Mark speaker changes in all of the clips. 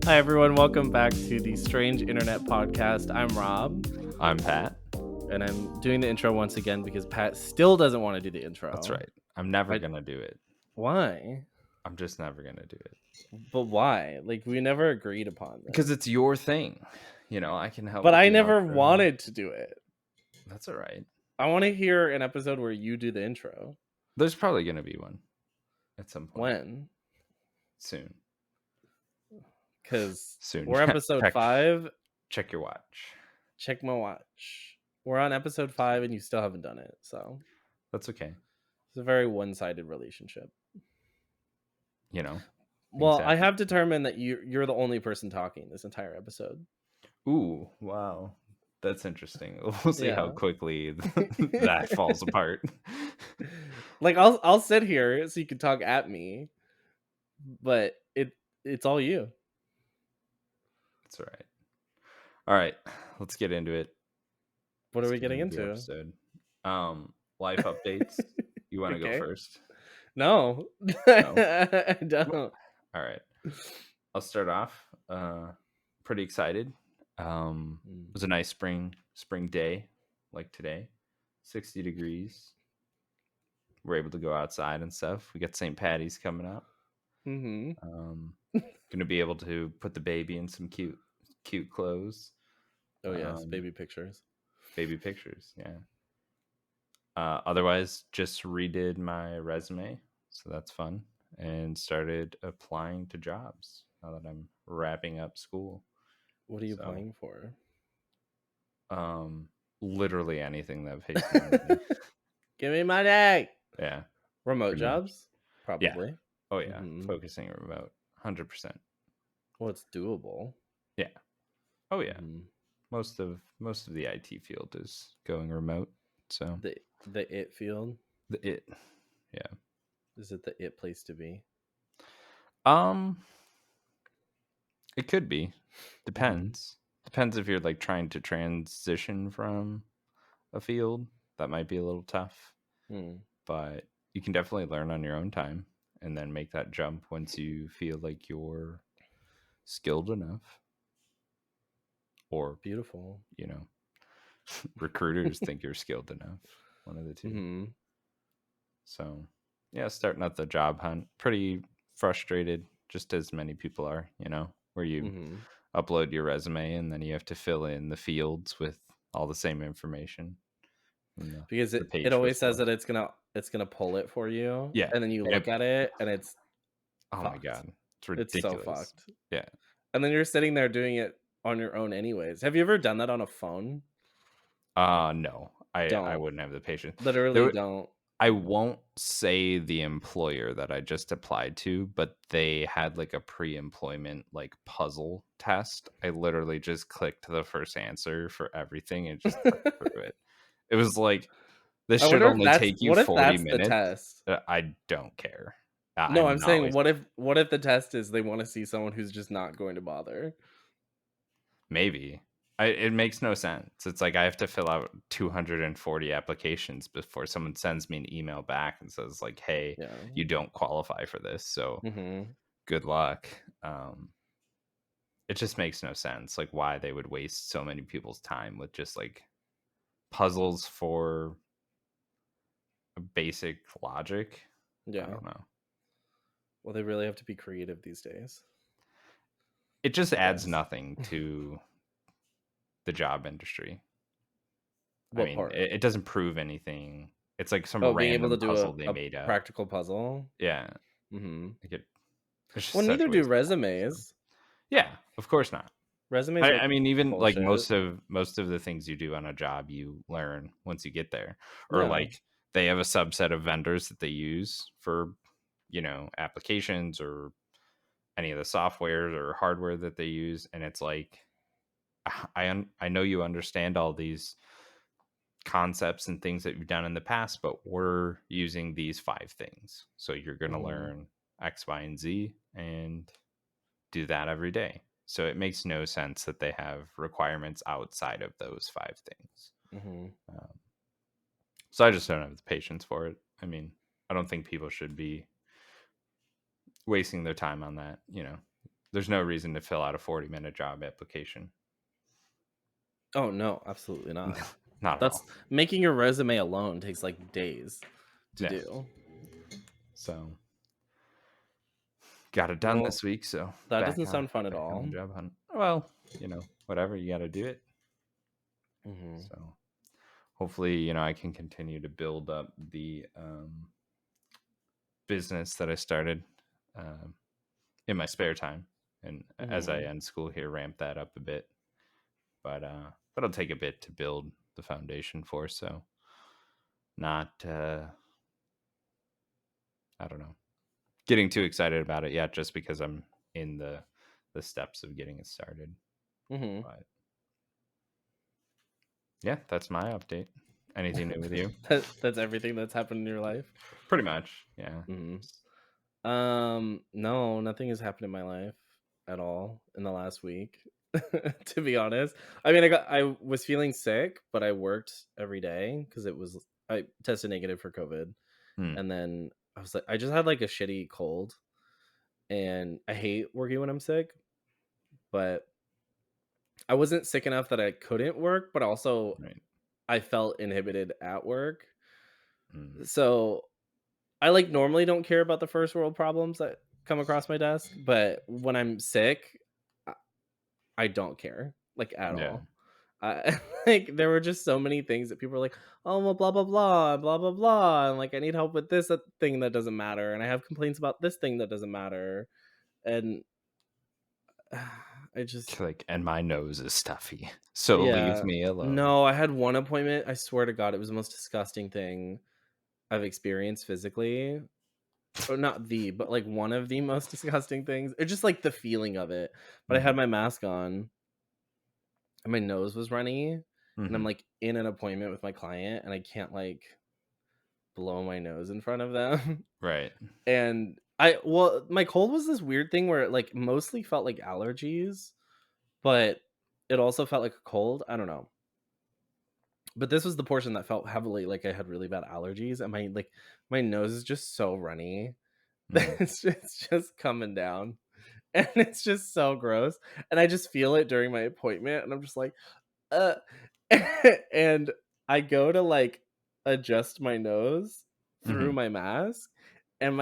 Speaker 1: Hi, everyone. Welcome back to the Strange Internet Podcast. I'm Rob,
Speaker 2: I'm Pat.
Speaker 1: and I'm doing the intro once again because Pat still doesn't want to do the intro.
Speaker 2: That's right. I'm never going to do it.
Speaker 1: Why?
Speaker 2: I'm just never going to do it.
Speaker 1: But why? Like, we never agreed upon this.
Speaker 2: Because it's your thing. You know, I can help.
Speaker 1: But
Speaker 2: with
Speaker 1: I
Speaker 2: the
Speaker 1: never
Speaker 2: outro.
Speaker 1: wanted to do it.
Speaker 2: That's all right.
Speaker 1: I want to hear an episode where you do the intro.
Speaker 2: There's probably going to be one at some point.
Speaker 1: When?
Speaker 2: Soon.
Speaker 1: Because
Speaker 2: Soon.
Speaker 1: we're episode 5.
Speaker 2: Check your watch.
Speaker 1: Check my watch. We're on episode 5 and you still haven't done it. So
Speaker 2: that's okay.
Speaker 1: It's a very one-sided relationship.
Speaker 2: You know.
Speaker 1: Well, exactly. I have determined that you're the only person talking this entire episode.
Speaker 2: Ooh, wow. That's interesting. We'll see how quickly that falls apart.
Speaker 1: Like I'll sit here so you can talk at me, but it's all you.
Speaker 2: That's all right. All right, let's get into it.
Speaker 1: What are we getting into?
Speaker 2: Episode. Life updates. You want to go first?
Speaker 1: No. I don't.
Speaker 2: All right. I'll start off. Pretty excited. It was a nice spring day, like today. 60 degrees. We're able to go outside and stuff. We got St. Patty's coming up. Gonna be able to put the baby in some cute clothes.
Speaker 1: Oh yes, baby pictures.
Speaker 2: Yeah. Otherwise, just redid my resume, so that's fun, and started applying to jobs now that I'm wrapping up school.
Speaker 1: What are you applying for?
Speaker 2: Literally anything that pays money.
Speaker 1: Give me money.
Speaker 2: Yeah.
Speaker 1: Remote jobs? Probably.
Speaker 2: Yeah. Oh yeah. Focusing remote. 100%.
Speaker 1: Well, it's doable.
Speaker 2: Yeah. Oh yeah. Most of the IT field is going remote. So
Speaker 1: the IT field?
Speaker 2: Yeah.
Speaker 1: Is it the IT place to be?
Speaker 2: It could be. Depends. Depends if you're like trying to transition from a field. That might be a little tough. But you can definitely learn on your own time and then make that jump once you feel like you're skilled enough. Or
Speaker 1: beautiful.
Speaker 2: You know, recruiters think you're skilled enough. One of the two. So yeah, starting out the job hunt. Pretty frustrated, just as many people are, you know, where you upload your resume and then you have to fill in the fields with all the same information.
Speaker 1: Because it always says that it's gonna pull it for you.
Speaker 2: Yeah.
Speaker 1: And then you look at it and it's
Speaker 2: fucked. My God. It's ridiculous.
Speaker 1: It's so fucked.
Speaker 2: Yeah.
Speaker 1: And then you're sitting there doing it on your own anyways. Have you ever done that on a phone?
Speaker 2: No. I wouldn't have the patience.
Speaker 1: Literally don't.
Speaker 2: I won't say the employer that I just applied to, but they had like a pre-employment like puzzle test. I literally just clicked the first answer for everything and just clicked through it. It was like, this should only take you 40 minutes. The test? I don't care.
Speaker 1: No, I'm saying, what if the test is they want to see someone who's just not going to bother?
Speaker 2: Maybe. It makes no sense. It's like I have to fill out 240 applications before someone sends me an email back and says like, hey, you don't qualify for this. So good luck. It just makes no sense. Like why they would waste so many people's time with just like puzzles for basic logic.
Speaker 1: Yeah.
Speaker 2: I don't know.
Speaker 1: Well, they really have to be creative these days.
Speaker 2: It just adds nothing to the job industry.
Speaker 1: What part?
Speaker 2: It doesn't prove anything. It's like some random puzzle they made up.
Speaker 1: Practical puzzle.
Speaker 2: Yeah.
Speaker 1: Well, neither do resumes.
Speaker 2: Yeah, of course not.
Speaker 1: Resumes.
Speaker 2: I mean, even bullshit. Like most of the things you do on a job, you learn once you get there. Or like they have a subset of vendors that they use for, you know, applications or any of the software or hardware that they use, and it's like, I know you understand all these concepts and things that you've done in the past, but we're using these 5 things. So you're going to learn X, Y, and Z and do that every day. So it makes no sense that they have requirements outside of those 5 things. So I just don't have the patience for it. I mean, I don't think people should be wasting their time on that, you know. There's no reason to fill out a 40-minute job application.
Speaker 1: Oh, no, absolutely
Speaker 2: No,
Speaker 1: not.
Speaker 2: not at all.
Speaker 1: That's making your resume alone takes, like, days to
Speaker 2: Yeah.
Speaker 1: do.
Speaker 2: So, got it done
Speaker 1: Well,
Speaker 2: this week, so
Speaker 1: that doesn't sound fun at
Speaker 2: back on the
Speaker 1: all.
Speaker 2: job hunt. Well, whatever, you gotta do it.
Speaker 1: Mhm.
Speaker 2: So, hopefully, I can continue to build up the, business that I started, um, in my spare time, and as I
Speaker 1: Mhm.
Speaker 2: end school here, ramp that up a bit. But it'll take a bit to build the foundation for, so not, I don't know, getting too excited about it yet just because I'm in the steps of getting it started.
Speaker 1: Mhm.
Speaker 2: But yeah, that's my update. Anything new with you?
Speaker 1: That's everything that's happened in your life?
Speaker 2: Pretty much, yeah.
Speaker 1: Mhm. No, nothing has happened in my life at all in the last week, to be honest. I mean, I was feeling sick, but I worked every day because I tested negative for COVID,
Speaker 2: Hmm,
Speaker 1: and then I just had like a shitty cold, and I hate working when I'm sick, but I wasn't sick enough that I couldn't work, but also
Speaker 2: right.
Speaker 1: I felt inhibited at work.
Speaker 2: Mm,
Speaker 1: So I like normally don't care about the first world problems that come across my desk, but when I'm sick, I I don't care like at
Speaker 2: yeah.
Speaker 1: all. Like there were just so many things that people were like, "Oh, well, blah blah blah, blah blah blah," and like I need help with this thing that doesn't matter, and I have complaints about this thing that doesn't matter, and I just
Speaker 2: Like, and my nose is stuffy, so leave
Speaker 1: yeah.
Speaker 2: me alone.
Speaker 1: No, I had one appointment. I swear to God, it was the most disgusting thing I've experienced physically. Or not the, but, like, one of the most disgusting things. It's just, like, the feeling of it. But I had
Speaker 2: Mhm,
Speaker 1: my mask on, and my nose was runny, and I'm,
Speaker 2: mhm,
Speaker 1: like, in an appointment with my client, and I can't, like, blow my nose in front of them.
Speaker 2: right.
Speaker 1: And my cold was this weird thing where it, like, mostly felt like allergies, but it also felt like a cold. I don't know. But this was the portion that felt heavily like I had really bad allergies, and my nose is just so runny.
Speaker 2: Mm,
Speaker 1: It's just coming down. And it's just so gross, and I just feel it during my appointment, and I'm just like, "Uh," and I go to, like, adjust my nose through
Speaker 2: mhm.
Speaker 1: my mask, and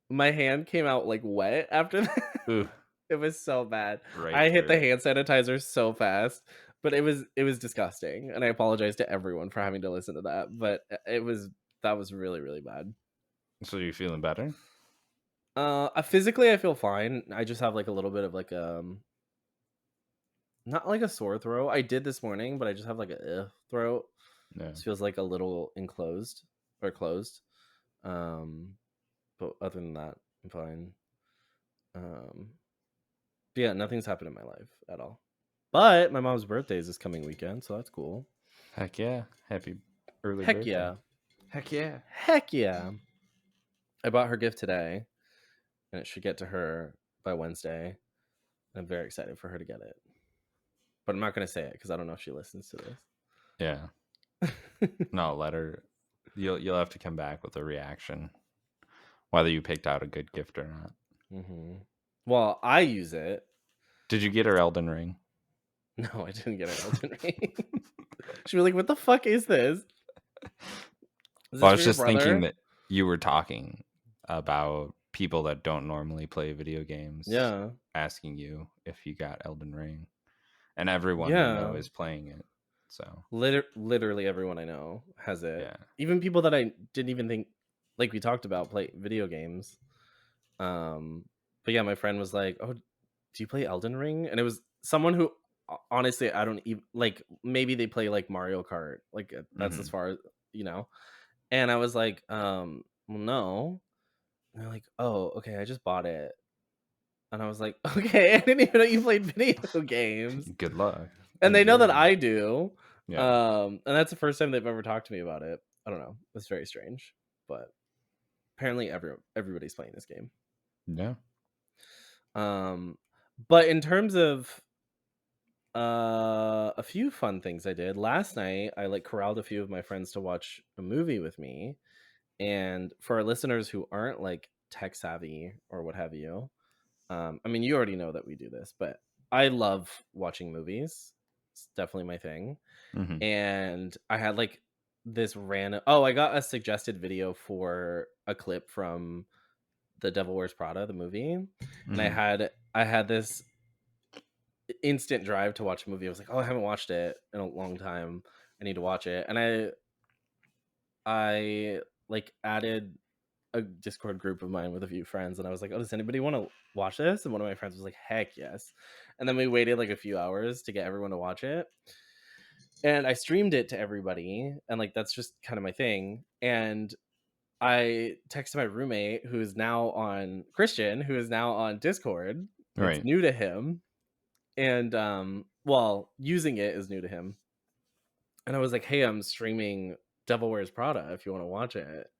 Speaker 1: my hand came out, like, wet after that.
Speaker 2: Ooh,
Speaker 1: It was so bad.
Speaker 2: right
Speaker 1: I hit
Speaker 2: through
Speaker 1: the
Speaker 2: it.
Speaker 1: hand sanitizer so fast, but it was disgusting, and I apologize to everyone for having to listen to that, but, that was really, really bad.
Speaker 2: So you feeling better?
Speaker 1: Physically, I feel fine. I just have, like, a little bit of, like, not like a sore throat. I did this morning, but I just have like a throat.
Speaker 2: Yeah.
Speaker 1: This feels like a little enclosed or closed. Um, but other than that, I'm fine. Um, but yeah, nothing's happened in my life at all. But my mom's birthday is this coming weekend, so that's cool.
Speaker 2: Heck yeah. Happy early
Speaker 1: Heck
Speaker 2: birthday.
Speaker 1: yeah.
Speaker 2: Heck yeah.
Speaker 1: Heck yeah. I bought her gift today, and it should get to her by Wednesday. I'm very excited for her to get it. But I'm not going to say it because I don't know if she listens to
Speaker 2: Yeah.
Speaker 1: this.
Speaker 2: No, let her. You'll have to come back with a reaction, whether you picked out a good gift or not.
Speaker 1: Well, I use it.
Speaker 2: Did you get her Elden Ring?
Speaker 1: No, I didn't get her Elden Ring. She was like, "What the fuck is this? Is
Speaker 2: Well,
Speaker 1: this
Speaker 2: I
Speaker 1: for
Speaker 2: was
Speaker 1: your
Speaker 2: just thinking
Speaker 1: brother?"
Speaker 2: that you were talking about people that don't normally play video games
Speaker 1: Yeah.
Speaker 2: asking you if you got Elden Ring, and everyone we know
Speaker 1: Yeah.
Speaker 2: is playing it. So,
Speaker 1: Literally everyone I know has it.
Speaker 2: yeah.
Speaker 1: Even people that I didn't even think like we talked about play video games. Um, but yeah, my friend was like, "Oh, do you play Elden Ring?" And it was someone who honestly I don't even like maybe they play like Mario Kart. Like that's as
Speaker 2: Mhm.
Speaker 1: far as, you know. And I was like, well, no." And they're like, "Oh, okay, I just bought it." And I was like, "Okay, I didn't even know you played video games."
Speaker 2: Good luck.
Speaker 1: And they know
Speaker 2: Enjoy.
Speaker 1: that I do.
Speaker 2: Yeah.
Speaker 1: And that's the first time they've ever talked to me about it. I don't know. It's very strange, but apparently everybody's playing this game.
Speaker 2: Yeah.
Speaker 1: Um, but in terms of a few fun things I did last night, I like corralled a few of my friends to watch a movie with me. And for our listeners who aren't like tech savvy or what have you. I mean, you already know that we do this, but I love watching movies. It's definitely my thing.
Speaker 2: Mhm.
Speaker 1: And I had like this random. Oh, I got a suggested video for a clip from The Devil Wears Prada, the movie, and
Speaker 2: Mhm.
Speaker 1: I had this instant drive to watch a movie. I was like, oh, I haven't watched it in a long time. I need to watch it, and I like added a Discord group of mine with a few friends, and I was like, "Oh, does anybody want to watch this?" And one of my friends was like, "Heck yes!" And then we waited like a few hours to get everyone to watch it, and I streamed it to everybody, and like that's just kind of my thing. And I texted my roommate, who is now on Christian, who is now on Discord. It's
Speaker 2: Right.
Speaker 1: new to him, and well, using it is new to him. And I was like, "Hey, I'm streaming Devil Wears Prada. If you want to watch it."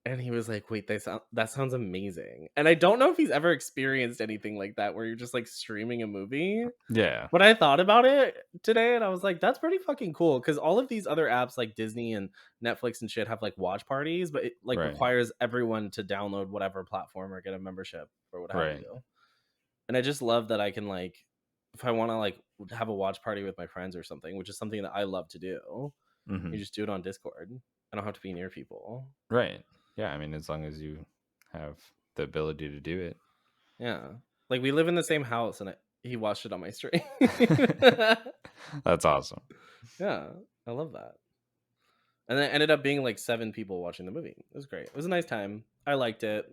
Speaker 1: And he was like, "Wait, that sounds amazing." And I don't know if he's ever experienced anything like that where you're just like streaming a movie.
Speaker 2: Yeah.
Speaker 1: But I thought about it today and I was like, that's pretty fucking cool cuz all of these other apps like Disney and Netflix and shit have like watch parties, but it like
Speaker 2: Right.
Speaker 1: requires everyone to download whatever platform or get a membership or what have
Speaker 2: Right.
Speaker 1: you. And I just love that I can like if I want to like have a watch party with my friends or something, which is something that I love to do, you
Speaker 2: Mhm.
Speaker 1: just do it on Discord. I don't have to be near people.
Speaker 2: Right. Yeah, I mean, as long as you have the ability to do
Speaker 1: Yeah. Like, we live in the same house, and he watched it on my stream.
Speaker 2: it. That's awesome.
Speaker 1: Yeah, I love that. And then it ended up being, like, 7 people watching the movie. It was great. It was a nice time. I liked it.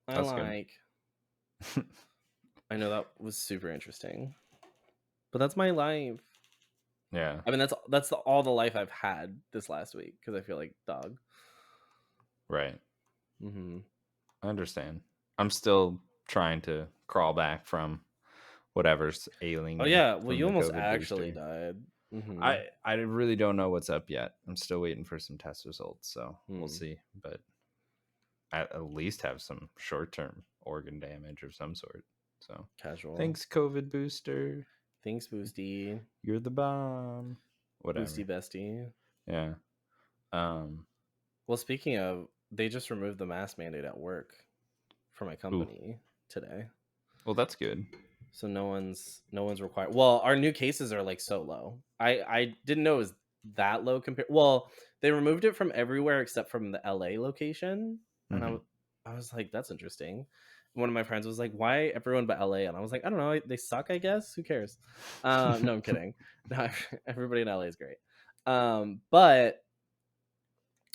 Speaker 1: I
Speaker 2: That's good.
Speaker 1: like I know that was super interesting. But that's my life.
Speaker 2: Yeah.
Speaker 1: I mean, all the life I've had this last week because I feel like dog.
Speaker 2: Right.
Speaker 1: Mhm.
Speaker 2: I understand. I'm still trying to crawl back from whatever's ailing
Speaker 1: Oh,
Speaker 2: me
Speaker 1: yeah. Well,
Speaker 2: from
Speaker 1: you
Speaker 2: the
Speaker 1: almost
Speaker 2: COVID
Speaker 1: actually
Speaker 2: booster.
Speaker 1: died. Mhm.
Speaker 2: I really don't know what's up yet. I'm still waiting for some test results, so we'll
Speaker 1: Hmm.
Speaker 2: see. But I at least have some short term organ damage of some sort. So
Speaker 1: Casual.
Speaker 2: thanks, COVID booster.
Speaker 1: Thanks, Boosty.
Speaker 2: You're the bomb.
Speaker 1: Boosty
Speaker 2: Whatever.
Speaker 1: bestie.
Speaker 2: Yeah. Um.
Speaker 1: Well, speaking of, they just removed the mask mandate at work for my
Speaker 2: Ooh.
Speaker 1: company today.
Speaker 2: Well, that's good.
Speaker 1: So no one's required. Well, our new cases are like so low. I didn't know it was that low compared. Well, they removed it from everywhere except from the LA location, and
Speaker 2: Hmm.
Speaker 1: I was like, that's interesting. One of my friends was like, "Why everyone but LA?" And I was like, "I don't know. They suck, I guess. Who cares?" No, I'm kidding. No, everybody in LA is great. But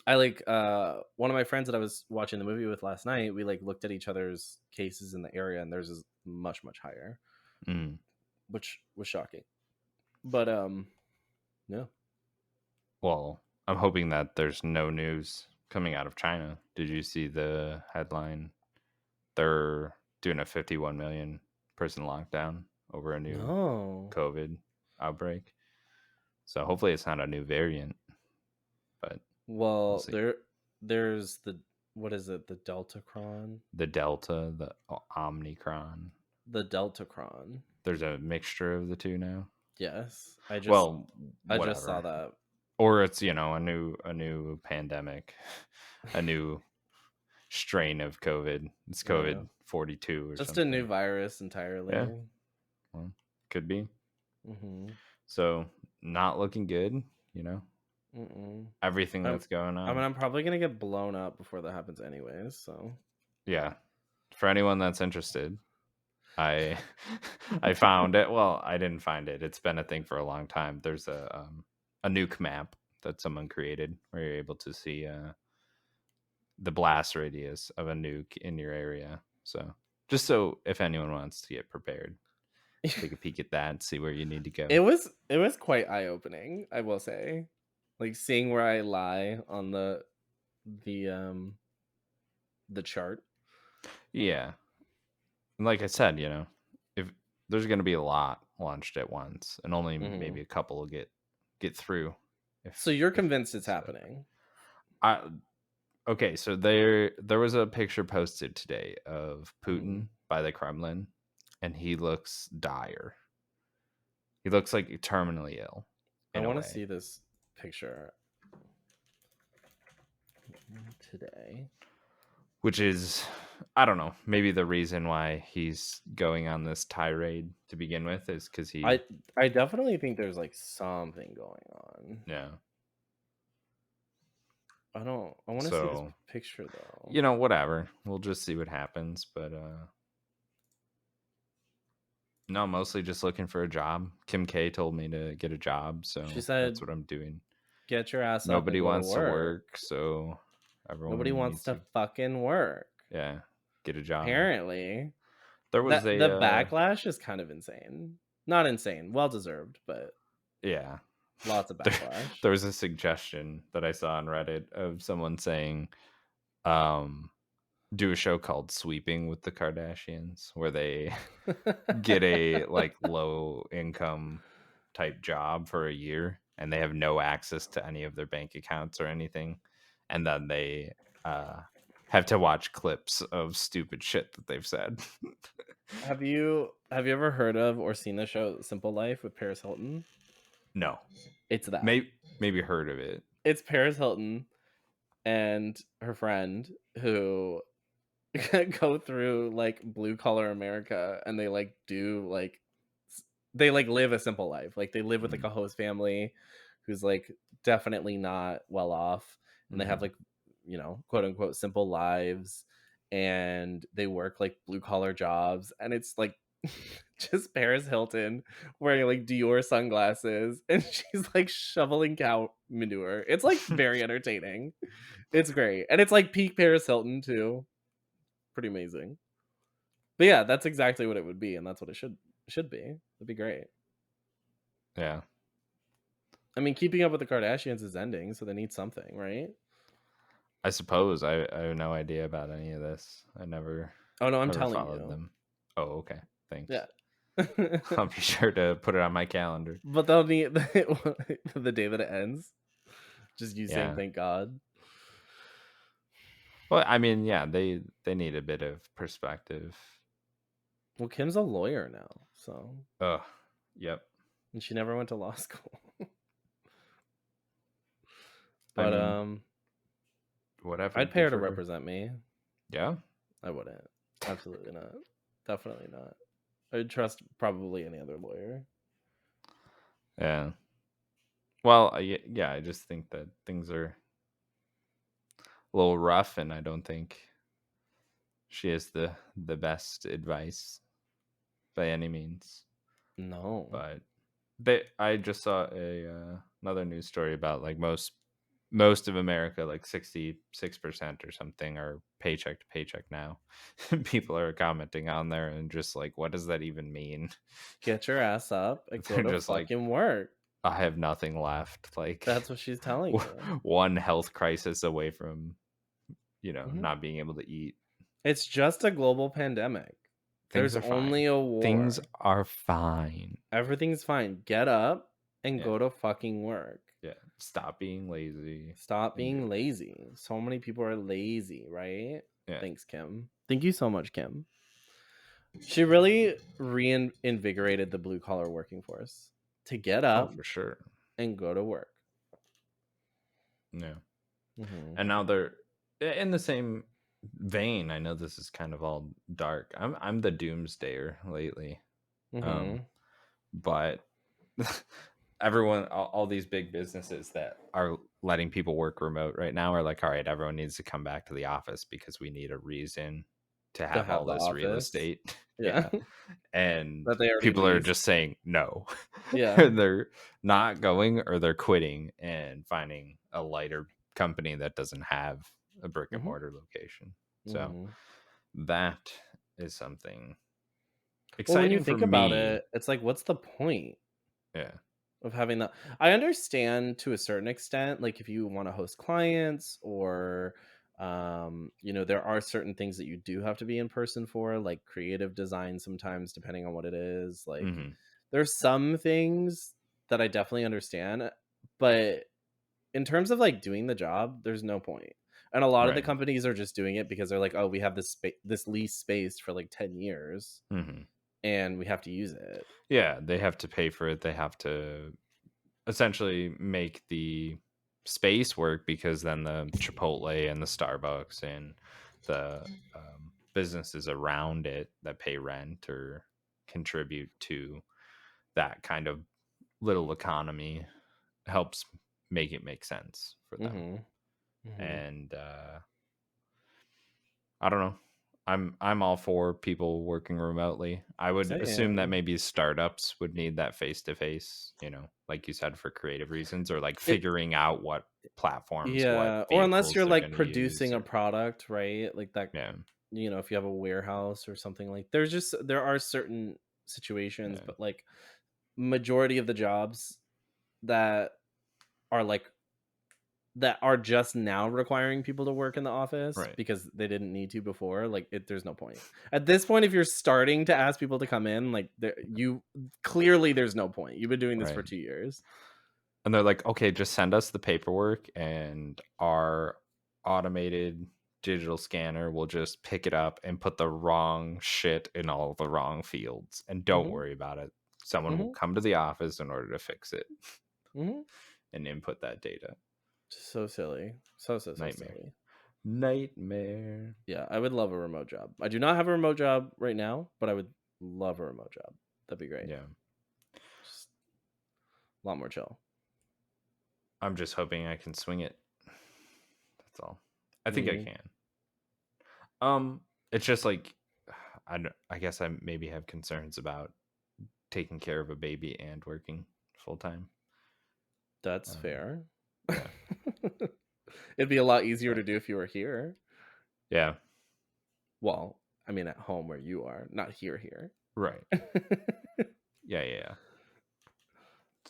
Speaker 1: I like one of my friends that I was watching the movie with last night. We like looked at each other's cases in the area, and theirs is much higher,
Speaker 2: Mm.
Speaker 1: which was shocking. But no,
Speaker 2: Well, I'm hoping that there's no news coming out of China. Did you see the headline? They're doing a 51 million person lockdown over a new
Speaker 1: no.
Speaker 2: COVID outbreak. So hopefully it's not a new variant, but we'll
Speaker 1: Well,
Speaker 2: see.
Speaker 1: there's the what is it? The Deltacron,
Speaker 2: The Delta, the Omicron.
Speaker 1: the Deltacron.
Speaker 2: There's a mixture of the two now.
Speaker 1: Yes,
Speaker 2: Well,
Speaker 1: I just saw
Speaker 2: whatever.
Speaker 1: that.
Speaker 2: Or it's, a new pandemic, a new strain of COVID. It's
Speaker 1: Yeah,
Speaker 2: COVID 42 or
Speaker 1: just a new
Speaker 2: something.
Speaker 1: virus
Speaker 2: Yeah,
Speaker 1: entirely.
Speaker 2: well, could be.
Speaker 1: Mm-hmm.
Speaker 2: So, not looking good, you know.
Speaker 1: Mm-mm.
Speaker 2: Everything
Speaker 1: I'm,
Speaker 2: that's going
Speaker 1: I mean,
Speaker 2: on.
Speaker 1: I'm probably gonna get blown up before that happens, anyways. So.
Speaker 2: Yeah. For anyone that's interested, I I found it. Well, I didn't find it. It's been a thing for a long time. There's a nuke map that someone created where you're able to see the blast radius of a nuke in your area. So, just so if anyone wants to get prepared, take a peek at that and see where you need to
Speaker 1: It
Speaker 2: go.
Speaker 1: was it was quite eye-opening, I will say. Like seeing where I lie on the um the chart.
Speaker 2: Yeah. And like I said, if there's going to be a lot launched at once and only
Speaker 1: Hmm.
Speaker 2: maybe a couple will get through
Speaker 1: So
Speaker 2: if
Speaker 1: you're
Speaker 2: if
Speaker 1: convinced it's
Speaker 2: so.
Speaker 1: happening.
Speaker 2: I Okay, so there was a picture posted today of
Speaker 1: Hmm.
Speaker 2: Putin by the Kremlin and he looks dire. He looks like terminally ill
Speaker 1: I
Speaker 2: in a
Speaker 1: want to
Speaker 2: way.
Speaker 1: see this picture today.
Speaker 2: which is, I don't know, maybe the reason why he's going on this tirade to begin with is because
Speaker 1: I
Speaker 2: he,
Speaker 1: I definitely think there's like something going on.
Speaker 2: yeah.
Speaker 1: I want to see this
Speaker 2: So,
Speaker 1: picture though.
Speaker 2: whatever. We'll just see what happens. But no, mostly just looking for a job. Kim K told me to get a job,
Speaker 1: She
Speaker 2: so that's
Speaker 1: said,
Speaker 2: what I'm doing.
Speaker 1: "Get your ass up and
Speaker 2: Nobody
Speaker 1: go to
Speaker 2: wants to
Speaker 1: work."
Speaker 2: work, so
Speaker 1: Nobody
Speaker 2: everyone
Speaker 1: wants
Speaker 2: needs
Speaker 1: to
Speaker 2: to,
Speaker 1: fucking work.
Speaker 2: yeah, get a job.
Speaker 1: Apparently,
Speaker 2: There was
Speaker 1: the
Speaker 2: a
Speaker 1: backlash is kind of insane. Not insane, well deserved, but
Speaker 2: yeah.
Speaker 1: lots of
Speaker 2: there,
Speaker 1: backlash.
Speaker 2: there was a suggestion that I saw on Reddit of someone saying, um, do a show called Sweeping with the Kardashians, where they get a like low income type job for a year and they have no access to any of their bank accounts or anything, and then they uh have to watch clips of stupid shit that they've said.
Speaker 1: Have you ever heard of or seen the show Simple Life with Paris Hilton?
Speaker 2: No.
Speaker 1: It's that.
Speaker 2: Maybe heard of it.
Speaker 1: It's Paris Hilton and her friend who go through like blue collar America, and they like do like they like live a simple life. Like they live with like
Speaker 2: Mm,
Speaker 1: a host family who's like definitely not well off, and they have
Speaker 2: mhm.
Speaker 1: like, quote unquote simple lives, and they work like blue collar jobs, and it's like just Paris Hilton wearing like Dior sunglasses, and she's like shoveling cow manure. It's like very entertaining. It's great, and it's like peak Paris Hilton too. Pretty amazing. But yeah, that's exactly what it would be, and that's what it should be. It'd be great.
Speaker 2: Yeah.
Speaker 1: I mean, Keeping Up with the Kardashians is ending, so they need something, right?
Speaker 2: I suppose I have no idea about any of this. I
Speaker 1: Oh no, I'm
Speaker 2: never
Speaker 1: telling
Speaker 2: followed
Speaker 1: you.
Speaker 2: them. Oh, okay. Thanks.
Speaker 1: Yeah.
Speaker 2: I'll be sure to put it on my calendar.
Speaker 1: But they'll need the day that it ends. Just you saying
Speaker 2: Yeah.
Speaker 1: thank God.
Speaker 2: Well, I mean, yeah, they need a bit of perspective.
Speaker 1: Well, Kim's a lawyer now, so
Speaker 2: Ugh. Yep.
Speaker 1: and she never went to law school.
Speaker 2: I
Speaker 1: But
Speaker 2: mean, whatever.
Speaker 1: I'd pay
Speaker 2: Good
Speaker 1: her to
Speaker 2: for her.
Speaker 1: represent me.
Speaker 2: Yeah.
Speaker 1: I wouldn't. Absolutely not. Definitely not. I'd trust probably any other lawyer.
Speaker 2: Yeah. Well, yeah, I just think that things are a little rough, and I don't think she has the best advice by any means.
Speaker 1: No.
Speaker 2: But I just saw a another news story about like most of America, like 66% or something, are paycheck to paycheck now. People are commenting on there and just like, what does that even mean?
Speaker 1: Get your ass up and go
Speaker 2: They're
Speaker 1: to
Speaker 2: just like,
Speaker 1: fucking work.
Speaker 2: I have nothing left. Like
Speaker 1: That's what she's telling you.
Speaker 2: one health crisis away from,
Speaker 1: Mhm.
Speaker 2: not being able to eat.
Speaker 1: It's just a global pandemic.
Speaker 2: Things
Speaker 1: There's
Speaker 2: are fine.
Speaker 1: only a
Speaker 2: Things
Speaker 1: war.
Speaker 2: are fine.
Speaker 1: Everything's fine. Get up and
Speaker 2: Yeah.
Speaker 1: go to fucking work.
Speaker 2: Yeah. Stop being lazy
Speaker 1: Stop
Speaker 2: and do
Speaker 1: being
Speaker 2: it.
Speaker 1: lazy. So many people are lazy, right?
Speaker 2: Yeah.
Speaker 1: Thanks, Kim. Thank you so much, Kim. She really reinvigorated the blue collar working force to get
Speaker 2: Oh,
Speaker 1: up
Speaker 2: for sure.
Speaker 1: and go to work.
Speaker 2: Yeah.
Speaker 1: Hmm.
Speaker 2: And now they're in the same vein. I know this is kind of all dark. I'm the doomsdayer lately. Um,
Speaker 1: Hmm.
Speaker 2: but everyone, all these big businesses that are letting people work remote right now are like, all right, everyone needs to come back to the office because we need a reason to
Speaker 1: To
Speaker 2: have
Speaker 1: have
Speaker 2: all
Speaker 1: the
Speaker 2: this real
Speaker 1: office.
Speaker 2: estate.
Speaker 1: Yeah.
Speaker 2: Yeah. And
Speaker 1: That they already
Speaker 2: people are
Speaker 1: leased.
Speaker 2: just saying no.
Speaker 1: Yeah.
Speaker 2: And they're not going, or they're quitting and finding a lighter company that doesn't have a brick and
Speaker 1: Hmm.
Speaker 2: mortar location. So
Speaker 1: Hmm.
Speaker 2: that is something
Speaker 1: Well, when you
Speaker 2: exciting for
Speaker 1: think about
Speaker 2: me.
Speaker 1: it, it's like, what's the point
Speaker 2: Yeah.
Speaker 1: of having that? I understand to a certain extent, like if you want to host clients or, there are certain things that you do have to be in person for, like creative design sometimes, depending on what it is. Like
Speaker 2: Hmm.
Speaker 1: there's some things that I definitely understand, but in terms of like doing the job, there's no point. And a lot of the
Speaker 2: Right.
Speaker 1: companies are just doing it because they're like, oh, we have this lease space for like 10 years
Speaker 2: Hmm.
Speaker 1: and we have to use it.
Speaker 2: Yeah, they have to pay for it. They have to essentially make the space work, because then the Chipotle and the Starbucks and the businesses around it that pay rent or contribute to that kind of little economy helps make it make sense for them.
Speaker 1: Mhm. Mhm.
Speaker 2: And I don't know. I'm all for people working remotely. I would assume that
Speaker 1: Same.
Speaker 2: maybe startups would need that face to face, like you said, for creative reasons or like
Speaker 1: It
Speaker 2: figuring out what platforms, what
Speaker 1: Yeah, or unless
Speaker 2: vehicles
Speaker 1: you're,
Speaker 2: they're
Speaker 1: like,
Speaker 2: going to use
Speaker 1: producing a
Speaker 2: or
Speaker 1: product, right? Like, that
Speaker 2: yeah,
Speaker 1: if you have a warehouse or something, like there are certain situations,
Speaker 2: yeah,
Speaker 1: but, like, majority of the jobs that are, like that are just now requiring people to work in the office
Speaker 2: right,
Speaker 1: because they didn't need to before, like, there's no point. At this point, if you're starting to ask people to come in, like, clearly there's no point. You've been doing this for
Speaker 2: right.
Speaker 1: 2 years.
Speaker 2: And they're like, "Okay, just send us the paperwork and our automated digital scanner will just pick it up and put the wrong shit in all the wrong fields. And don't
Speaker 1: Mhm,
Speaker 2: worry about it. Someone will
Speaker 1: mhm,
Speaker 2: come to the office in order to fix it
Speaker 1: mhm.
Speaker 2: and input that data."
Speaker 1: So silly. So
Speaker 2: Nightmare.
Speaker 1: silly.
Speaker 2: Nightmare.
Speaker 1: Yeah, I would love a remote job. I do not have a remote job right now, but I would love a remote job. That'd be great.
Speaker 2: Yeah.
Speaker 1: Just a lot more chill.
Speaker 2: I'm just hoping I can swing it. That's all. I think I
Speaker 1: Mhm.
Speaker 2: can. It's just like I guess I maybe have concerns about taking care of a baby and working full time.
Speaker 1: That's
Speaker 2: Um,
Speaker 1: fair.
Speaker 2: yeah.
Speaker 1: It'd be a lot easier
Speaker 2: So,
Speaker 1: to do if you were here.
Speaker 2: yeah.
Speaker 1: Well, I mean at home where you are, not here.
Speaker 2: Right. Yeah. Yeah. Yeah.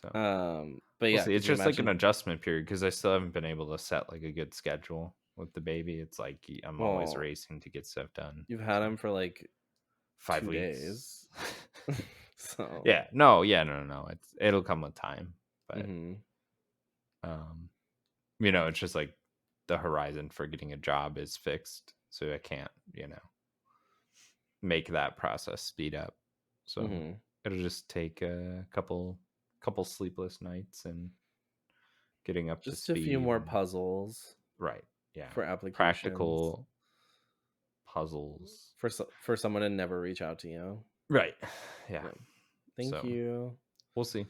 Speaker 2: So
Speaker 1: But
Speaker 2: we'll
Speaker 1: yeah,
Speaker 2: see.
Speaker 1: could
Speaker 2: It's
Speaker 1: you
Speaker 2: just like an
Speaker 1: imagine
Speaker 2: adjustment period because I still haven't been able to set like a good schedule with the baby. It's like I'm always
Speaker 1: well,
Speaker 2: racing to get stuff done.
Speaker 1: you've had
Speaker 2: So
Speaker 1: him for like 2
Speaker 2: 5 weeks.
Speaker 1: days. So,
Speaker 2: Yeah. No. Yeah. No. No. No. It'll come with time, but
Speaker 1: mhm.
Speaker 2: um, it's just like the horizon for getting a job is fixed, so I can't make that process speed up. So
Speaker 1: Mhm.
Speaker 2: it'll just take a couple sleepless nights and getting up to
Speaker 1: Just a few
Speaker 2: speed
Speaker 1: more
Speaker 2: and
Speaker 1: puzzles
Speaker 2: right. Yeah.
Speaker 1: for applications
Speaker 2: Practical puzzles.
Speaker 1: for someone to never reach out to you.
Speaker 2: Right. Yeah.
Speaker 1: Yeah. Thank
Speaker 2: So
Speaker 1: you.
Speaker 2: we'll see.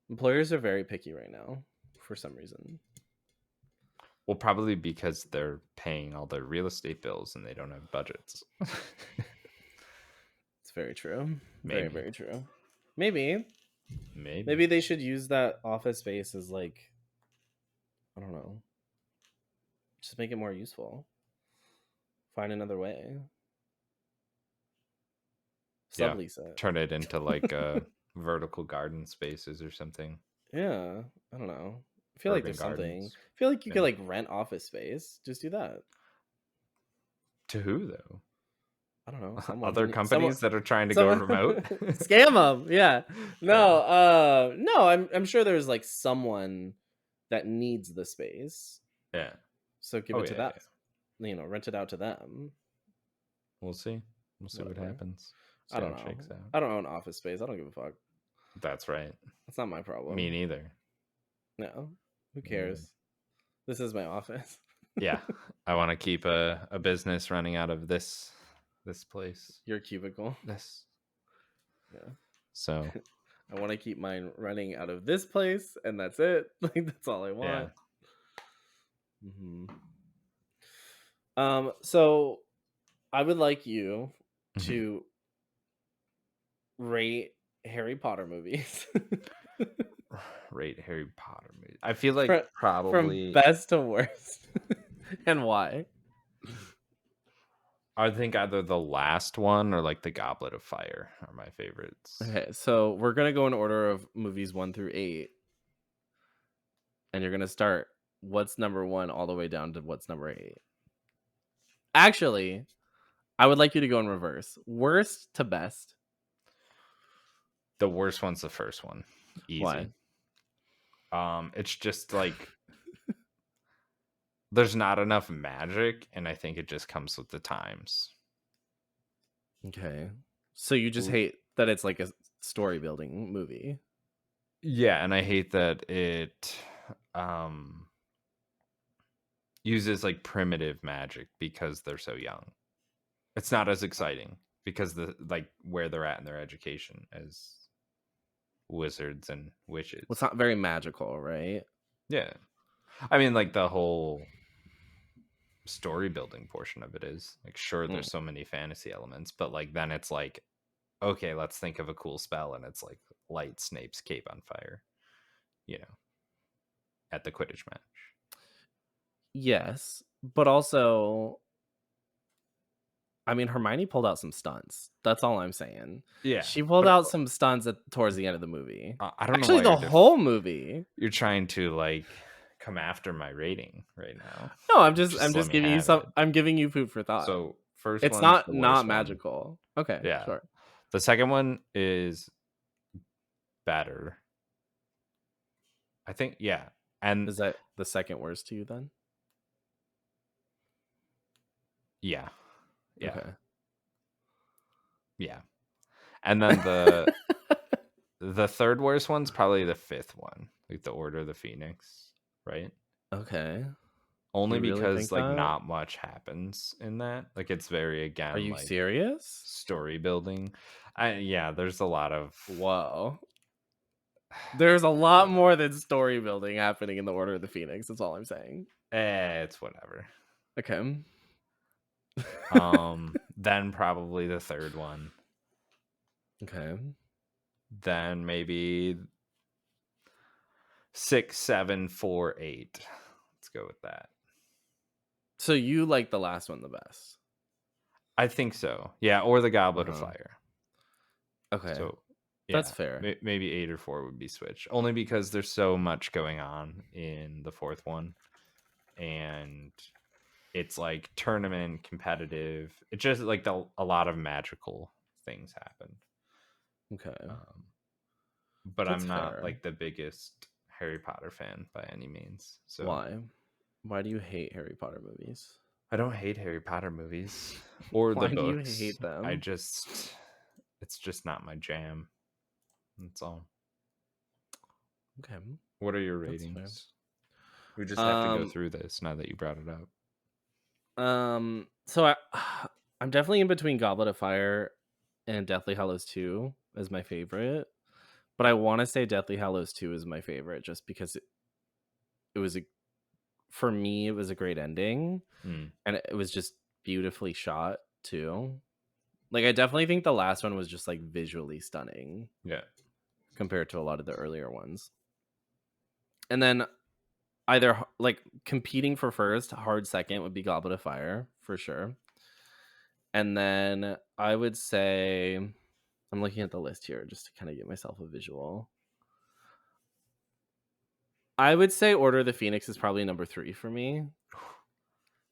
Speaker 1: Employers are very picky right now for some reason.
Speaker 2: Well, probably because they're paying all their real estate bills and they don't have budgets.
Speaker 1: It's very true. Very,
Speaker 2: Maybe.
Speaker 1: very true. Maybe.
Speaker 2: Maybe.
Speaker 1: Maybe they should use that office space as like, I don't know, just make it more useful. Find another way.
Speaker 2: Yeah.
Speaker 1: Sublease it.
Speaker 2: Turn it into like vertical garden spaces or something.
Speaker 1: Yeah. I don't know. I feel like
Speaker 2: Urban
Speaker 1: there's something.
Speaker 2: gardens.
Speaker 1: I feel like you could
Speaker 2: Yeah.
Speaker 1: like rent office space. Just do that.
Speaker 2: To who though?
Speaker 1: I don't know.
Speaker 2: Other
Speaker 1: Someone,
Speaker 2: companies that are trying to go
Speaker 1: someone
Speaker 2: remote?
Speaker 1: scam them. Yeah.
Speaker 2: Yeah.
Speaker 1: No. I'm sure there's like someone that needs the space.
Speaker 2: Yeah.
Speaker 1: So give
Speaker 2: Oh
Speaker 1: it to
Speaker 2: yeah,
Speaker 1: that.
Speaker 2: yeah.
Speaker 1: Rent it out to them.
Speaker 2: We'll see. We'll see what
Speaker 1: Whatever.
Speaker 2: happens.
Speaker 1: I
Speaker 2: See how
Speaker 1: don't
Speaker 2: it
Speaker 1: know.
Speaker 2: shakes out.
Speaker 1: I don't own office space. I don't give a fuck.
Speaker 2: That's right.
Speaker 1: That's not my
Speaker 2: Me
Speaker 1: problem.
Speaker 2: neither.
Speaker 1: No. Who
Speaker 2: Me neither.
Speaker 1: cares? This is my office.
Speaker 2: Yeah. I want to keep a business running out of this place.
Speaker 1: Your cubicle.
Speaker 2: This.
Speaker 1: Yeah.
Speaker 2: So
Speaker 1: I want to keep mine running out of this place, and that's it. Like that's all I
Speaker 2: yeah.
Speaker 1: want. So I would like you
Speaker 2: Mhm.
Speaker 1: to rate Harry Potter movies
Speaker 2: Rate Harry Potter movies. I feel like
Speaker 1: from
Speaker 2: probably
Speaker 1: best to worst, and why.
Speaker 2: I think either the last one or like the Goblet of Fire are my favorites.
Speaker 1: Okay, so we're gonna go in order of movies 1 through 8, and you're gonna start what's number one all the way down to what's number 8. Actually, I would like you to go in reverse, worst to best.
Speaker 2: The worst one's the first one. Easy.
Speaker 1: Why?
Speaker 2: It's just like there's not enough magic, and I think it just comes with the times.
Speaker 1: Okay, so you just
Speaker 2: L-
Speaker 1: hate that it's like a story building movie.
Speaker 2: Yeah, and I hate that it uses like primitive magic because they're so young. It's not as exciting because the like where they're at in their education as wizards and
Speaker 1: Well, it's
Speaker 2: witches.
Speaker 1: not very magical, right?
Speaker 2: Yeah. I mean, like the whole story building portion of it is like, sure,
Speaker 1: Mm.
Speaker 2: there's so many fantasy elements, but like then it's like, okay, let's think of a cool spell, and it's like light Snape's cape on fire, you know, at the Quidditch match.
Speaker 1: Yes, but also, I mean, Hermione pulled out some stunts. That's all I'm saying.
Speaker 2: Yeah,
Speaker 1: She pulled
Speaker 2: but
Speaker 1: out some stunts towards the end of the movie.
Speaker 2: I don't know
Speaker 1: Actually,
Speaker 2: why
Speaker 1: the whole movie.
Speaker 2: you're trying to like come after my rating right now.
Speaker 1: No,
Speaker 2: Just
Speaker 1: I'm
Speaker 2: let
Speaker 1: just
Speaker 2: me
Speaker 1: giving you
Speaker 2: have
Speaker 1: some.
Speaker 2: it.
Speaker 1: I'm giving you food for thought.
Speaker 2: So first
Speaker 1: It's
Speaker 2: one's the
Speaker 1: not
Speaker 2: worst one.
Speaker 1: magical. Okay,
Speaker 2: Yeah.
Speaker 1: sure.
Speaker 2: The second one is better. I think, yeah. And
Speaker 1: Is that the second worst to you then?
Speaker 2: yeah. Yeah.
Speaker 1: Okay.
Speaker 2: Yeah. And then the third worst one's probably the fifth one, like the Order of the Phoenix, right?
Speaker 1: Okay.
Speaker 2: Only
Speaker 1: You really
Speaker 2: because
Speaker 1: think
Speaker 2: like
Speaker 1: that?
Speaker 2: not much happens in that. Like it's very
Speaker 1: Are
Speaker 2: again
Speaker 1: you
Speaker 2: like
Speaker 1: serious?
Speaker 2: story building. Yeah, there's a lot of
Speaker 1: Whoa. There's a lot
Speaker 2: whatever.
Speaker 1: more than story building happening in the Order of the Phoenix. That's all I'm saying.
Speaker 2: It's whatever.
Speaker 1: Okay.
Speaker 2: Then probably the third one.
Speaker 1: Okay.
Speaker 2: Then maybe 6, 7, 4, 8. Let's go with that.
Speaker 1: So you like the last one the best?
Speaker 2: I think so. Yeah, or the Goblet of
Speaker 1: Uh-huh.
Speaker 2: Fire.
Speaker 1: Okay.
Speaker 2: So
Speaker 1: That's
Speaker 2: yeah,
Speaker 1: fair.
Speaker 2: maybe 8 or 4 would be switch. Only because there's so much going on in the fourth one, and it's like tournament competitive. It's just like a lot of magical things happen.
Speaker 1: Okay.
Speaker 2: Um, but
Speaker 1: That's
Speaker 2: I'm not
Speaker 1: fair.
Speaker 2: like the biggest Harry Potter fan by any means. So
Speaker 1: Why? Why do you hate Harry Potter movies?
Speaker 2: I don't hate Harry Potter movies or the
Speaker 1: Why do you
Speaker 2: books.
Speaker 1: hate them?
Speaker 2: It's just not my jam. That's all.
Speaker 1: Okay.
Speaker 2: What are your
Speaker 1: That's fair.
Speaker 2: ratings? We just have to go
Speaker 1: Um
Speaker 2: through this now that you brought it up.
Speaker 1: so I'm definitely in between Goblet of Fire and Deathly Hallows 2 as my favorite. But I want to say Deathly Hallows 2 is my favorite just because it was for me it was a great ending
Speaker 2: Mm,
Speaker 1: and it was just beautifully shot too. Like I definitely think the last one was just like visually stunning
Speaker 2: yeah.
Speaker 1: compared to a lot of the earlier ones. And then either like competing for first, hard second would be Goblet of Fire for sure. And then I would say I'm looking at the list here just to kind of get myself a visual. I would say Order of the Phoenix is probably number 3 for me.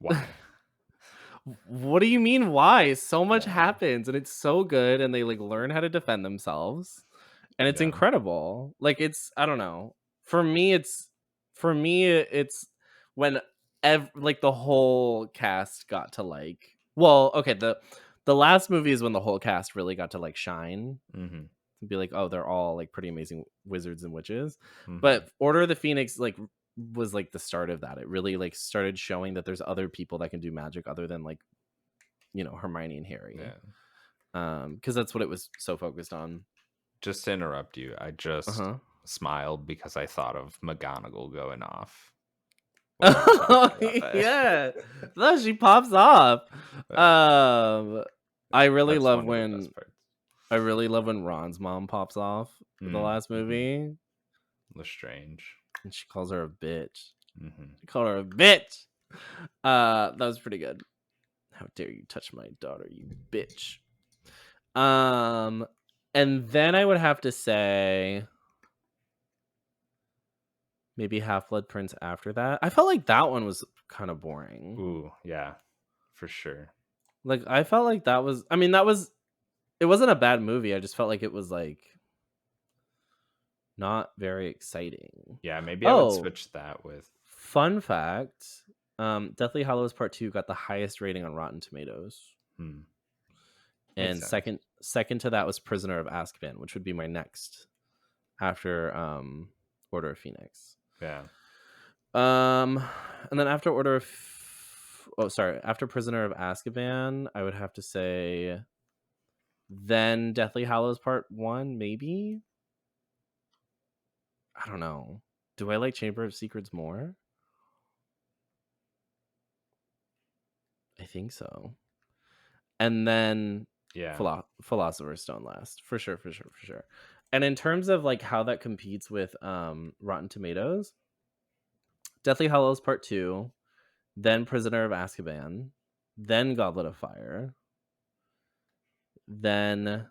Speaker 2: Why?
Speaker 1: What do you mean why? So much
Speaker 2: Why?
Speaker 1: happens and it's so good and they like learn how to defend themselves and it's
Speaker 2: Yeah.
Speaker 1: incredible. Like it's I don't know. For me it's when like the whole cast got to like well, okay, the last movie is when the whole cast really got to like shine
Speaker 2: Mm-hmm.
Speaker 1: and be like, "Oh, they're all like pretty amazing wizards and witches."
Speaker 2: Mm-hmm.
Speaker 1: But Order of the Phoenix like was like the start of that. It really like started showing that there's other people that can do magic other than like Hermione and Harry,
Speaker 2: Yeah.
Speaker 1: because that's what it was so focused on.
Speaker 2: Just to interrupt you, I just
Speaker 1: Uh-huh.
Speaker 2: smiled because I thought of McGonagall going off when you were
Speaker 1: Oh,
Speaker 2: talking about that.
Speaker 1: yeah. No, she pops off.
Speaker 2: Yeah,
Speaker 1: um I really
Speaker 2: that's
Speaker 1: love
Speaker 2: one of the
Speaker 1: when
Speaker 2: best parts.
Speaker 1: Ron's mom pops off for the last
Speaker 2: Mm-hmm.
Speaker 1: movie
Speaker 2: Lestrange.
Speaker 1: and she calls her a bitch.
Speaker 2: Mm-hmm.
Speaker 1: She called her a bitch. That was pretty good. How dare you touch my daughter, you bitch. um and then I would have to say maybe Half-Blood Prince after that. I felt like that one was kind of boring.
Speaker 2: Ooh, yeah, for sure.
Speaker 1: Like I felt like that was I mean it wasn't a bad movie. I just felt like it was like not very exciting.
Speaker 2: Yeah, maybe I would
Speaker 1: Oh,
Speaker 2: switch that with.
Speaker 1: fun fact. Deathly Hallows Part 2 got the highest rating on Rotten Tomatoes.
Speaker 2: Hmm, makes
Speaker 1: And
Speaker 2: sense.
Speaker 1: second to that was Prisoner of Azkaban, which would be my next after Order of Phoenix.
Speaker 2: Yeah.
Speaker 1: Um, and then after Order of oh, sorry, after Prisoner of Azkaban, I would have to say then Deathly Hallows Part 1, maybe? I don't know. Do I like Chamber of Secrets more? I think so. And then
Speaker 2: Yeah.
Speaker 1: Philosopher's Stone last. For sure, for sure, for sure. And in terms of like how that competes with Rotten Tomatoes, Deathly Hallows Part 2, then Prisoner of Azkaban, then Goblet of Fire, then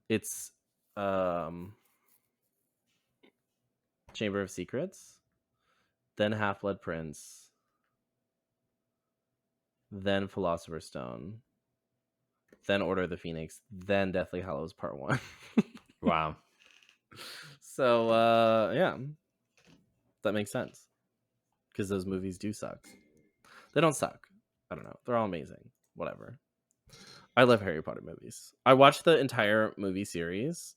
Speaker 1: it's um Chamber of Secrets, then Half Blood Prince, then Philosopher's Stone, then Order of the Phoenix, then Deathly Hallows Part 1.
Speaker 2: Wow.
Speaker 1: So yeah, that makes sense because those movies do suck. They don't suck. I don't know. They're all amazing. Whatever. I love Harry Potter movies. I watch the entire movie series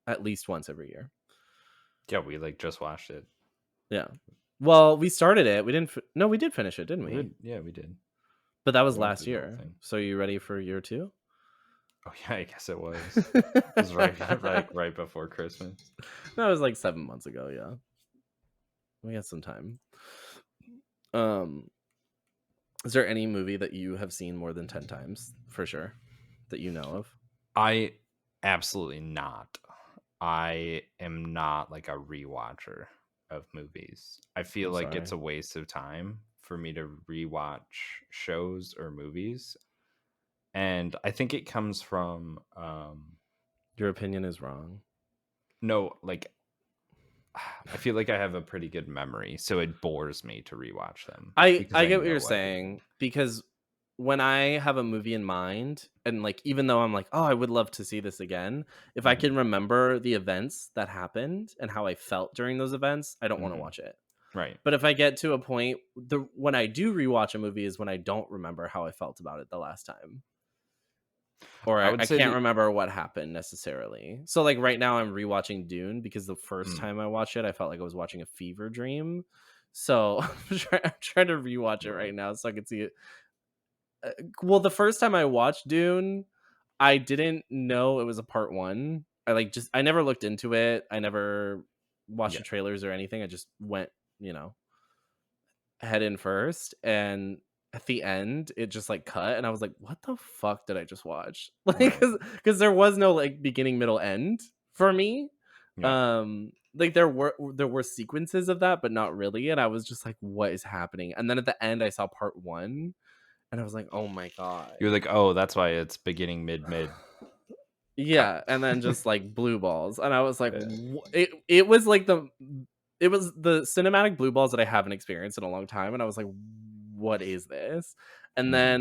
Speaker 1: at least once every year.
Speaker 2: Yeah, we like just watched it.
Speaker 1: Yeah. Well, we started it. We didn't. No, we did finish it, didn't we?
Speaker 2: Yeah, we did.
Speaker 1: But that was
Speaker 2: We went
Speaker 1: last
Speaker 2: through the whole
Speaker 1: year.
Speaker 2: thing.
Speaker 1: So you ready for year two?
Speaker 2: Oh yeah, I guess it was. It was right right before Christmas.
Speaker 1: That was like 7 months ago. Yeah, we had some time. Um, is there any movie that you have seen more than 10 times for sure that you know of?
Speaker 2: I absolutely not. I am not like a rewatcher of movies. I feel
Speaker 1: I'm
Speaker 2: like it's
Speaker 1: sorry.
Speaker 2: a waste of time for me to rewatch shows or movies. And I think it comes from
Speaker 1: Your opinion is wrong.
Speaker 2: no, like I feel like I have a pretty good memory, so it bores me to rewatch them because
Speaker 1: I
Speaker 2: I
Speaker 1: get what
Speaker 2: know
Speaker 1: you're
Speaker 2: what happened.
Speaker 1: saying because when I have a movie in mind and like even though I'm like, "Oh, I would love to see this again," if I
Speaker 2: Mhm,
Speaker 1: can remember the events that happened and how I felt during those events, I don't want to
Speaker 2: mhm.
Speaker 1: watch it.
Speaker 2: Right.
Speaker 1: But if I get to a point the when I do rewatch a movie is when I don't remember how I felt about it the last time. Or
Speaker 2: I
Speaker 1: I
Speaker 2: would say
Speaker 1: can't
Speaker 2: that
Speaker 1: remember what happened necessarily. So like right now I'm rewatching Dune because the first
Speaker 2: mm,
Speaker 1: time I watched it, I felt like I was watching a fever dream. So I'm trying to rewatch it right
Speaker 2: right.
Speaker 1: now so I can see it. Well, the first time I watched Dune, I didn't know it was a part one. I never looked into it. I never watched the
Speaker 2: Yeah.
Speaker 1: trailers or anything. I just went, you know, head in first, and at the end it just like cut and I was like, what the fuck did I just watch? Like
Speaker 2: Right.
Speaker 1: because there was no like beginning middle end for me.
Speaker 2: Yeah.
Speaker 1: Like there were sequences of that but not really, and I was just like, what is happening? And then at the end I saw part one and I was like, oh my god.
Speaker 2: You're like, "Oh, that's why it's beginning, mid, cut."
Speaker 1: Yeah, and then just like blue balls and I was like,
Speaker 2: Yeah.
Speaker 1: it was like it was the cinematic blue balls that I haven't experienced in a long time, and I was like, what is this? And
Speaker 2: Mhm.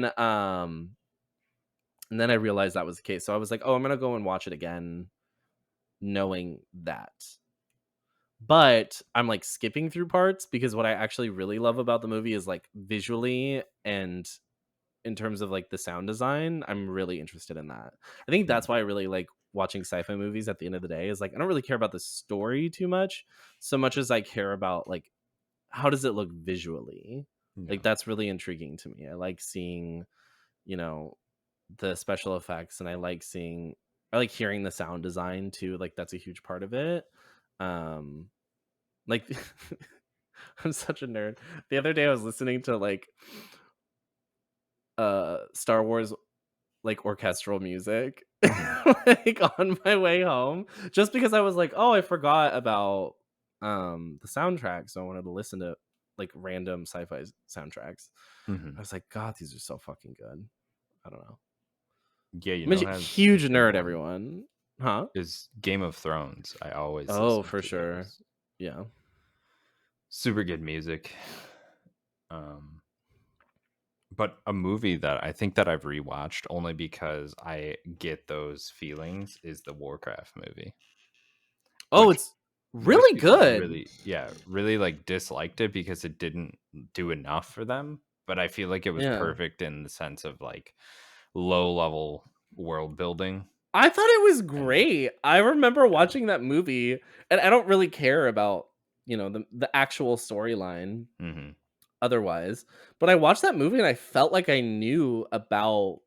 Speaker 1: then I realized that was the case. So I was like, oh, I'm gonna go and watch it again, knowing that. But I'm like skipping through parts because what I actually really love about the movie is like visually and in terms of like the sound design, I'm really interested in that. I think
Speaker 2: Mm.
Speaker 1: that's why I really like watching sci-fi movies at the end of the day is like I don't really care about the story too much so much as I care about like how does it look visually? Like
Speaker 2: Yeah.
Speaker 1: that's really intriguing to me. I like seeing, you know, the special effects and I like hearing the sound design too. Like that's a huge part of it. Um like I'm such a nerd. The other day I was listening to like Star Wars like orchestral music
Speaker 2: Mhm.
Speaker 1: like on my way home just because I was like, "Oh, I forgot about the soundtrack." So I wanted to listen to like random sci-fi soundtracks. I
Speaker 2: Mhm.
Speaker 1: was like, "God, these are so fucking good." I don't know.
Speaker 2: Yeah, you
Speaker 1: I'm a
Speaker 2: know has a
Speaker 1: huge
Speaker 2: good
Speaker 1: nerd,
Speaker 2: one
Speaker 1: everyone. Huh?
Speaker 2: is Game of Thrones. I always
Speaker 1: Oh,
Speaker 2: listen
Speaker 1: for
Speaker 2: to
Speaker 1: sure.
Speaker 2: those.
Speaker 1: Yeah.
Speaker 2: Super good music. Um, but a movie that I think that I've rewatched only because I get those feelings is the Warcraft movie,
Speaker 1: Oh,
Speaker 2: which
Speaker 1: it's
Speaker 2: most
Speaker 1: really
Speaker 2: people
Speaker 1: good.
Speaker 2: really like disliked it because it didn't do enough for them. But I feel like it was
Speaker 1: Yeah.
Speaker 2: perfect in the sense of like low level world building
Speaker 1: I thought it was
Speaker 2: and
Speaker 1: great. I remember
Speaker 2: yeah.
Speaker 1: watching that movie and I don't really care about the actual storyline
Speaker 2: Mhm.
Speaker 1: otherwise. But I watched that movie and I felt like I knew about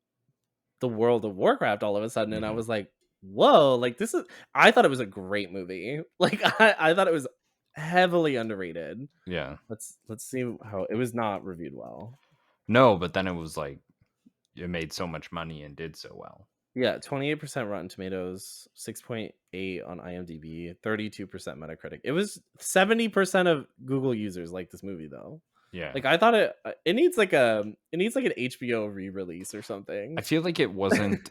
Speaker 1: the World of Warcraft all of a sudden, and I
Speaker 2: Mhm.
Speaker 1: was like, "Whoa!" Like this is. I thought it was a great movie. Like I thought it was heavily underrated.
Speaker 2: Yeah.
Speaker 1: Let's see how it was not reviewed well.
Speaker 2: No, but then it was like it made so much money and did so well.
Speaker 1: Yeah, 28% Rotten Tomatoes, 6.8 on IMDb, 32% Metacritic. It was 70% of Google users like this movie though.
Speaker 2: Yeah.
Speaker 1: Like I thought it needs like an HBO re-release or
Speaker 2: I
Speaker 1: something.
Speaker 2: feel like it wasn't,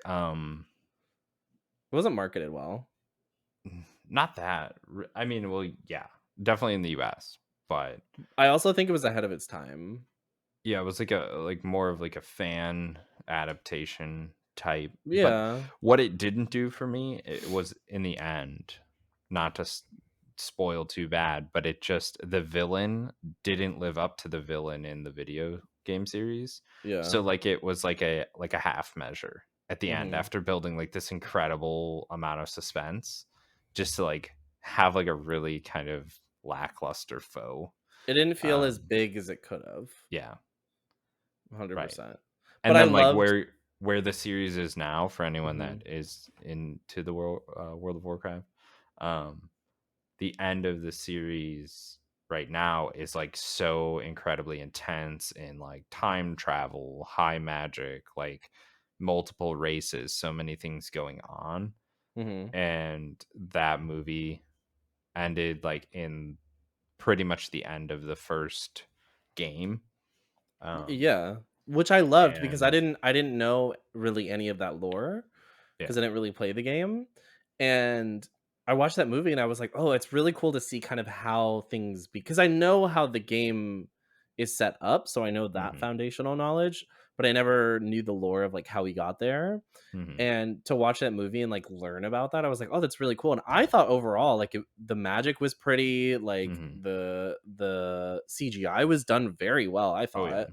Speaker 1: It wasn't marketed well.
Speaker 2: not that I mean, well, yeah, definitely in the US, but
Speaker 1: I also think it was ahead of its time.
Speaker 2: yeah, it was like more of like a fan adaptation type, but
Speaker 1: Yeah,
Speaker 2: what it didn't do for me, it was in the end, not to spoil too bad, but it just the villain didn't live up to the villain in the video game series. So
Speaker 1: yeah.
Speaker 2: like it was like a half measure at the end
Speaker 1: Mhm.
Speaker 2: after building like this incredible amount of suspense just to like have like a really kind of lackluster foe.
Speaker 1: It didn't feel as
Speaker 2: Um
Speaker 1: big as it could have,
Speaker 2: yeah, right.
Speaker 1: 100%. But
Speaker 2: And
Speaker 1: I
Speaker 2: then like
Speaker 1: loved
Speaker 2: where the series is now for anyone that
Speaker 1: Mhm,
Speaker 2: is into the World of Warcraft, um, the end of the series right now is like so incredibly intense in like time travel, high magic, like multiple races, so many things going on.
Speaker 1: mhm.
Speaker 2: And that movie ended like in pretty much the end of the first game. Um,
Speaker 1: Yeah, which I loved because I
Speaker 2: and
Speaker 1: didn't I didn't know really any of that lore.
Speaker 2: yeah.
Speaker 1: 'Cause I didn't really play the game, and I watched that movie and I was like, "Oh, it's really cool to see kind of how things," because I know how the game is set up, so I know that
Speaker 2: Hmm.
Speaker 1: foundational knowledge, but I never knew the lore of, like, how he got there,
Speaker 2: Hmm.
Speaker 1: and to watch that movie and, like, learn about that, I was like, "Oh, that's really cool," and I thought overall, like, the magic was pretty, like,
Speaker 2: Hmm.
Speaker 1: the CGI was done very well, I
Speaker 2: Oh yeah.
Speaker 1: thought.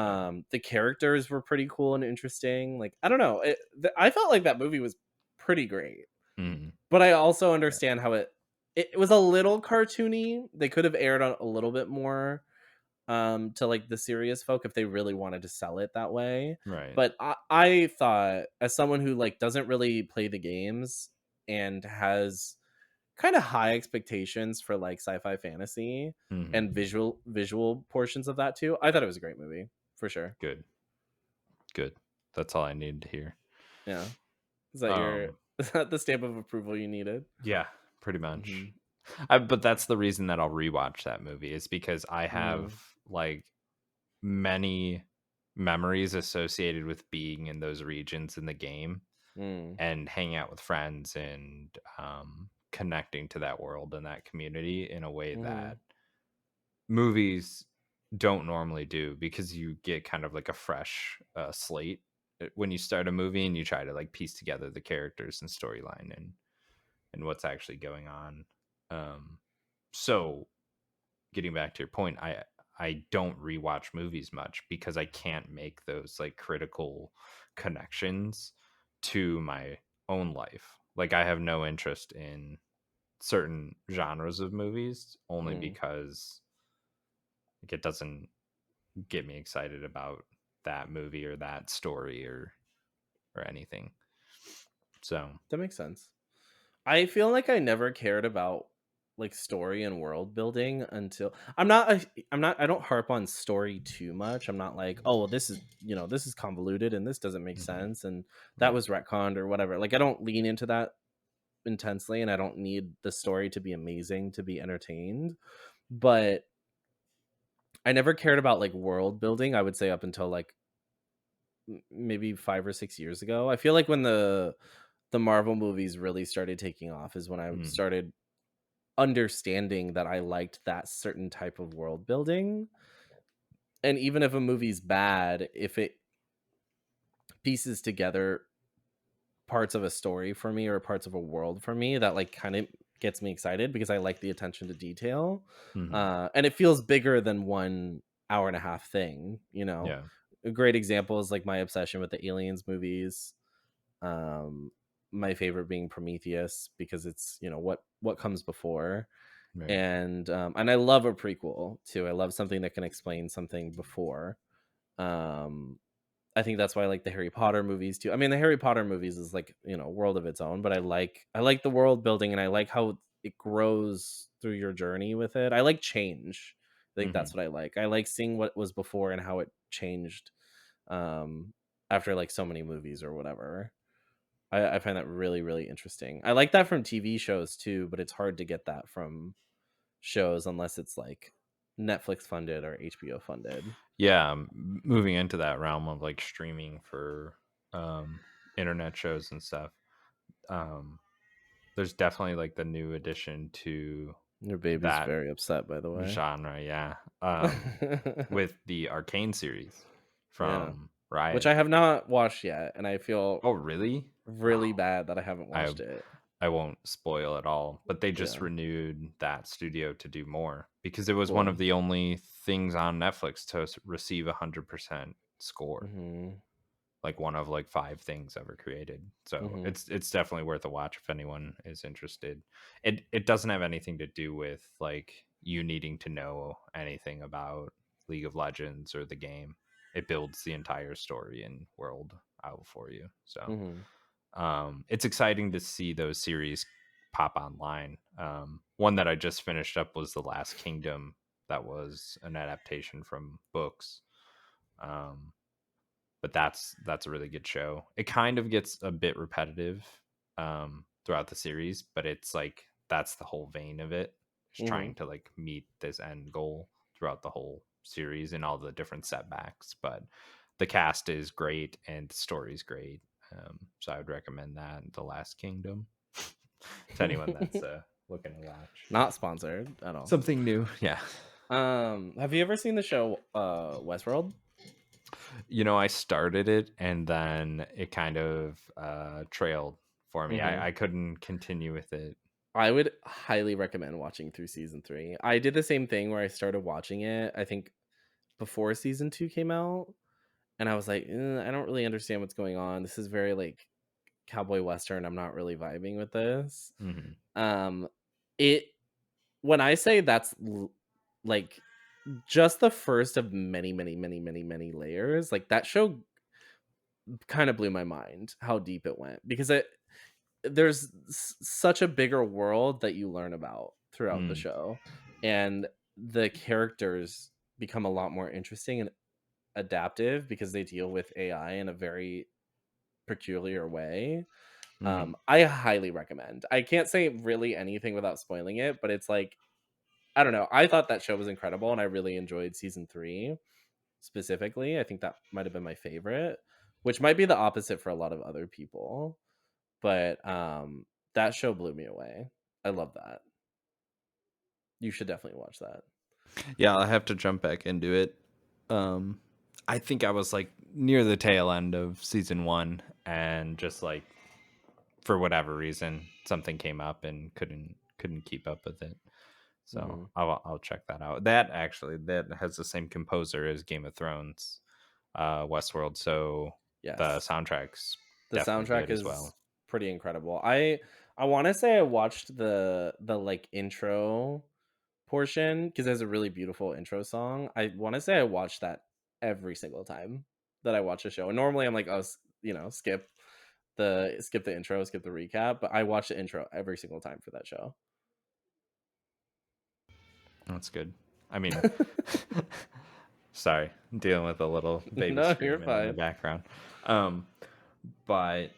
Speaker 2: Yeah.
Speaker 1: The characters were pretty cool and interesting, like, I don't know, I felt like that movie was pretty great,
Speaker 2: Mhm.
Speaker 1: but I also
Speaker 2: Yeah.
Speaker 1: understand how it was a little cartoony. They could have aired on a little bit more, to, like, the serious folk if they really wanted to sell it that way,
Speaker 2: Right.
Speaker 1: but I thought as someone who, like, doesn't really play the games and has kinda high expectations for, like, sci-fi fantasy and
Speaker 2: Mhm.
Speaker 1: visual portions of that too, I thought it was a great movie, for sure.
Speaker 2: Good. Good. That's all I needed to hear.
Speaker 1: Yeah. Is that your
Speaker 2: Um,
Speaker 1: is that the stamp of approval you needed?
Speaker 2: yeah, pretty much.
Speaker 1: Mhm.
Speaker 2: But that's the reason that I'll rewatch that movie is because I have
Speaker 1: Mhm.
Speaker 2: like many memories associated with being in those regions in the game
Speaker 1: Mm.
Speaker 2: and hanging out with friends and connecting to that world and that community in a way that
Speaker 1: Mhm.
Speaker 2: movies don't normally do because you get kind of like a fresh slate when you start a movie and you try to like piece together the characters and storyline and what's actually going on. Um, so getting back to your point, I don't rewatch movies much because I can't make those like critical connections to my own life. Like I have no interest in certain genres of movies only
Speaker 1: Mm.
Speaker 2: because like it doesn't get me excited about that movie or that story or anything. So,
Speaker 1: That makes sense. I feel like I never cared about, like, story and world building until I don't harp on story too much. I'm not like, "Oh, well, this is convoluted and this doesn't make
Speaker 2: mhm,
Speaker 1: sense and that
Speaker 2: right.
Speaker 1: was retconned," or whatever. Like, I don't lean into that intensely, and I don't need the story to be amazing to be entertained, but I never cared about, like, world building, I would say up until, like, maybe 5 or 6 years ago. I feel like when the Marvel movies really started taking off is when I
Speaker 2: Mm,
Speaker 1: started understanding that I liked that certain type of world building. And even if a movie's bad, if it pieces together parts of a story for me or parts of a world for me, that like kind of gets me excited because I like the attention to detail.
Speaker 2: mhm,
Speaker 1: And it feels bigger than 1 hour and a half thing,
Speaker 2: yeah.
Speaker 1: A great example is like my obsession with the Aliens movies. Um, my favorite being Prometheus because it's, what comes before.
Speaker 2: Right.
Speaker 1: And I love a prequel too. I love something that can explain something before. Um, I think that's why I like the Harry Potter movies too. I mean, the Harry Potter movies is like, a world of its own, but I like the world building and I like how it grows through your journey with it. I like change. I think
Speaker 2: Hmm.
Speaker 1: that's what I like. I like seeing what was before and how it changed um after like so many movies or whatever. I find that really, really interesting. I like that from TV shows too, but it's hard to get that from shows unless it's like Netflix funded or HBO funded.
Speaker 2: Yeah, moving into that realm of like streaming for um, internet shows and stuff. Um, there's definitely like the new addition to
Speaker 1: Your baby's
Speaker 2: that
Speaker 1: very upset, by the way.
Speaker 2: genre. Yeah, with the Arcane series
Speaker 1: Yeah.
Speaker 2: from
Speaker 1: Which
Speaker 2: Riot.
Speaker 1: I have not watched yet, and I feel
Speaker 2: Oh, really?
Speaker 1: really bad that I haven't
Speaker 2: I
Speaker 1: watched it.
Speaker 2: I won't spoil at all, but they just
Speaker 1: Yeah.
Speaker 2: renewed that studio to do more because it was one of
Speaker 1: Cool.
Speaker 2: the only things on Netflix to receive 100% score,
Speaker 1: Mhm.
Speaker 2: like one of like 5 things ever created. So
Speaker 1: Mhm.
Speaker 2: it's definitely worth a watch if anyone is interested. It doesn't have anything to do with like you needing to know anything about League of Legends or the game. It builds the entire story and world out for you. So
Speaker 1: Mhm.
Speaker 2: it's exciting to see those series pop online. One that I just finished up was The Last Kingdom, that was an adaptation from books. Um, but that's a really good show. It kind of gets a bit repetitive throughout the series, but it's like that's the whole vein of it. Is trying
Speaker 1: Mhm.
Speaker 2: to like meet this end goal throughout the whole series and all the different setbacks. But the cast is great and the story's great. So I would recommend that, The Last Kingdom, to anyone that's looking to watch
Speaker 1: Not sponsored at all.
Speaker 2: something new. Yeah.
Speaker 1: Have you ever seen the show Westworld?
Speaker 2: I started it and then it kind of trailed for me.
Speaker 1: Mhm.
Speaker 2: I couldn't continue with it.
Speaker 1: I would highly recommend watching through season 3. I did the same thing where I started watching it, I think before season 2 came out, and I was like, I don't really understand what's going on. This is very like cowboy western. I'm not really vibing with this.
Speaker 2: Hmm.
Speaker 1: Um, it when I say like just the first of many, many, many, many, many layers, like that show kind of blew my mind how deep it went because there's such a bigger world that you learn about throughout the
Speaker 2: Mm.
Speaker 1: show, and the characters become a lot more interesting and adaptive because they deal with AI in a very peculiar way.
Speaker 2: Hmm.
Speaker 1: I highly recommend. I can't say really anything without spoiling it, but it's like I don't know. I thought that show was incredible, and I really enjoyed season 3 specifically. I think that might have been my favorite, which might be the opposite for a lot of other people. But that show blew me away. I love that. You should definitely watch that.
Speaker 2: Yeah, I'll have to jump back into it. Um, I think I was like near the tail end of season one, and just like for whatever reason, something came up and couldn't keep up with it. So
Speaker 1: Hmm.
Speaker 2: I'll check that out. That has the same composer as Game of Thrones, Westworld. So the
Speaker 1: Yes,
Speaker 2: soundtrack's
Speaker 1: the
Speaker 2: definitely
Speaker 1: soundtrack
Speaker 2: good as
Speaker 1: is
Speaker 2: well.
Speaker 1: pretty incredible. I want to say I watched the like intro portion because there's a really beautiful intro song. I want to say I watched that every single time that I watch a show. And normally I'm like, oh, skip the intro, skip the recap. But I watch the intro every single time for that show.
Speaker 2: That's good. I mean, sorry, I'm dealing with a little baby
Speaker 1: No, you're
Speaker 2: screaming in the
Speaker 1: fine.
Speaker 2: background. Um, but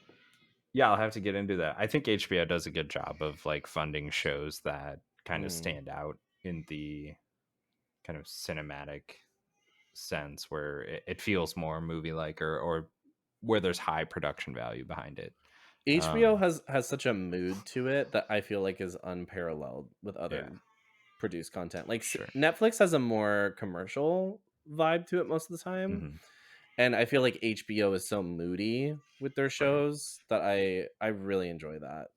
Speaker 2: yeah, I'll have to get into that. I think HBO does a good job of like funding shows that kind of
Speaker 1: Mm.
Speaker 2: stand out in the kind of cinematic sense where it feels more movie like, or where there's high production value behind it.
Speaker 1: HBO
Speaker 2: Um,
Speaker 1: has such a mood to it that I feel like is unparalleled with
Speaker 2: yeah,
Speaker 1: other produced content. Like
Speaker 2: sure.
Speaker 1: Netflix has a more commercial vibe to it most of the time,
Speaker 2: Hmm.
Speaker 1: and I feel like HBO is so moody with their
Speaker 2: Right.
Speaker 1: shows that I really enjoy that.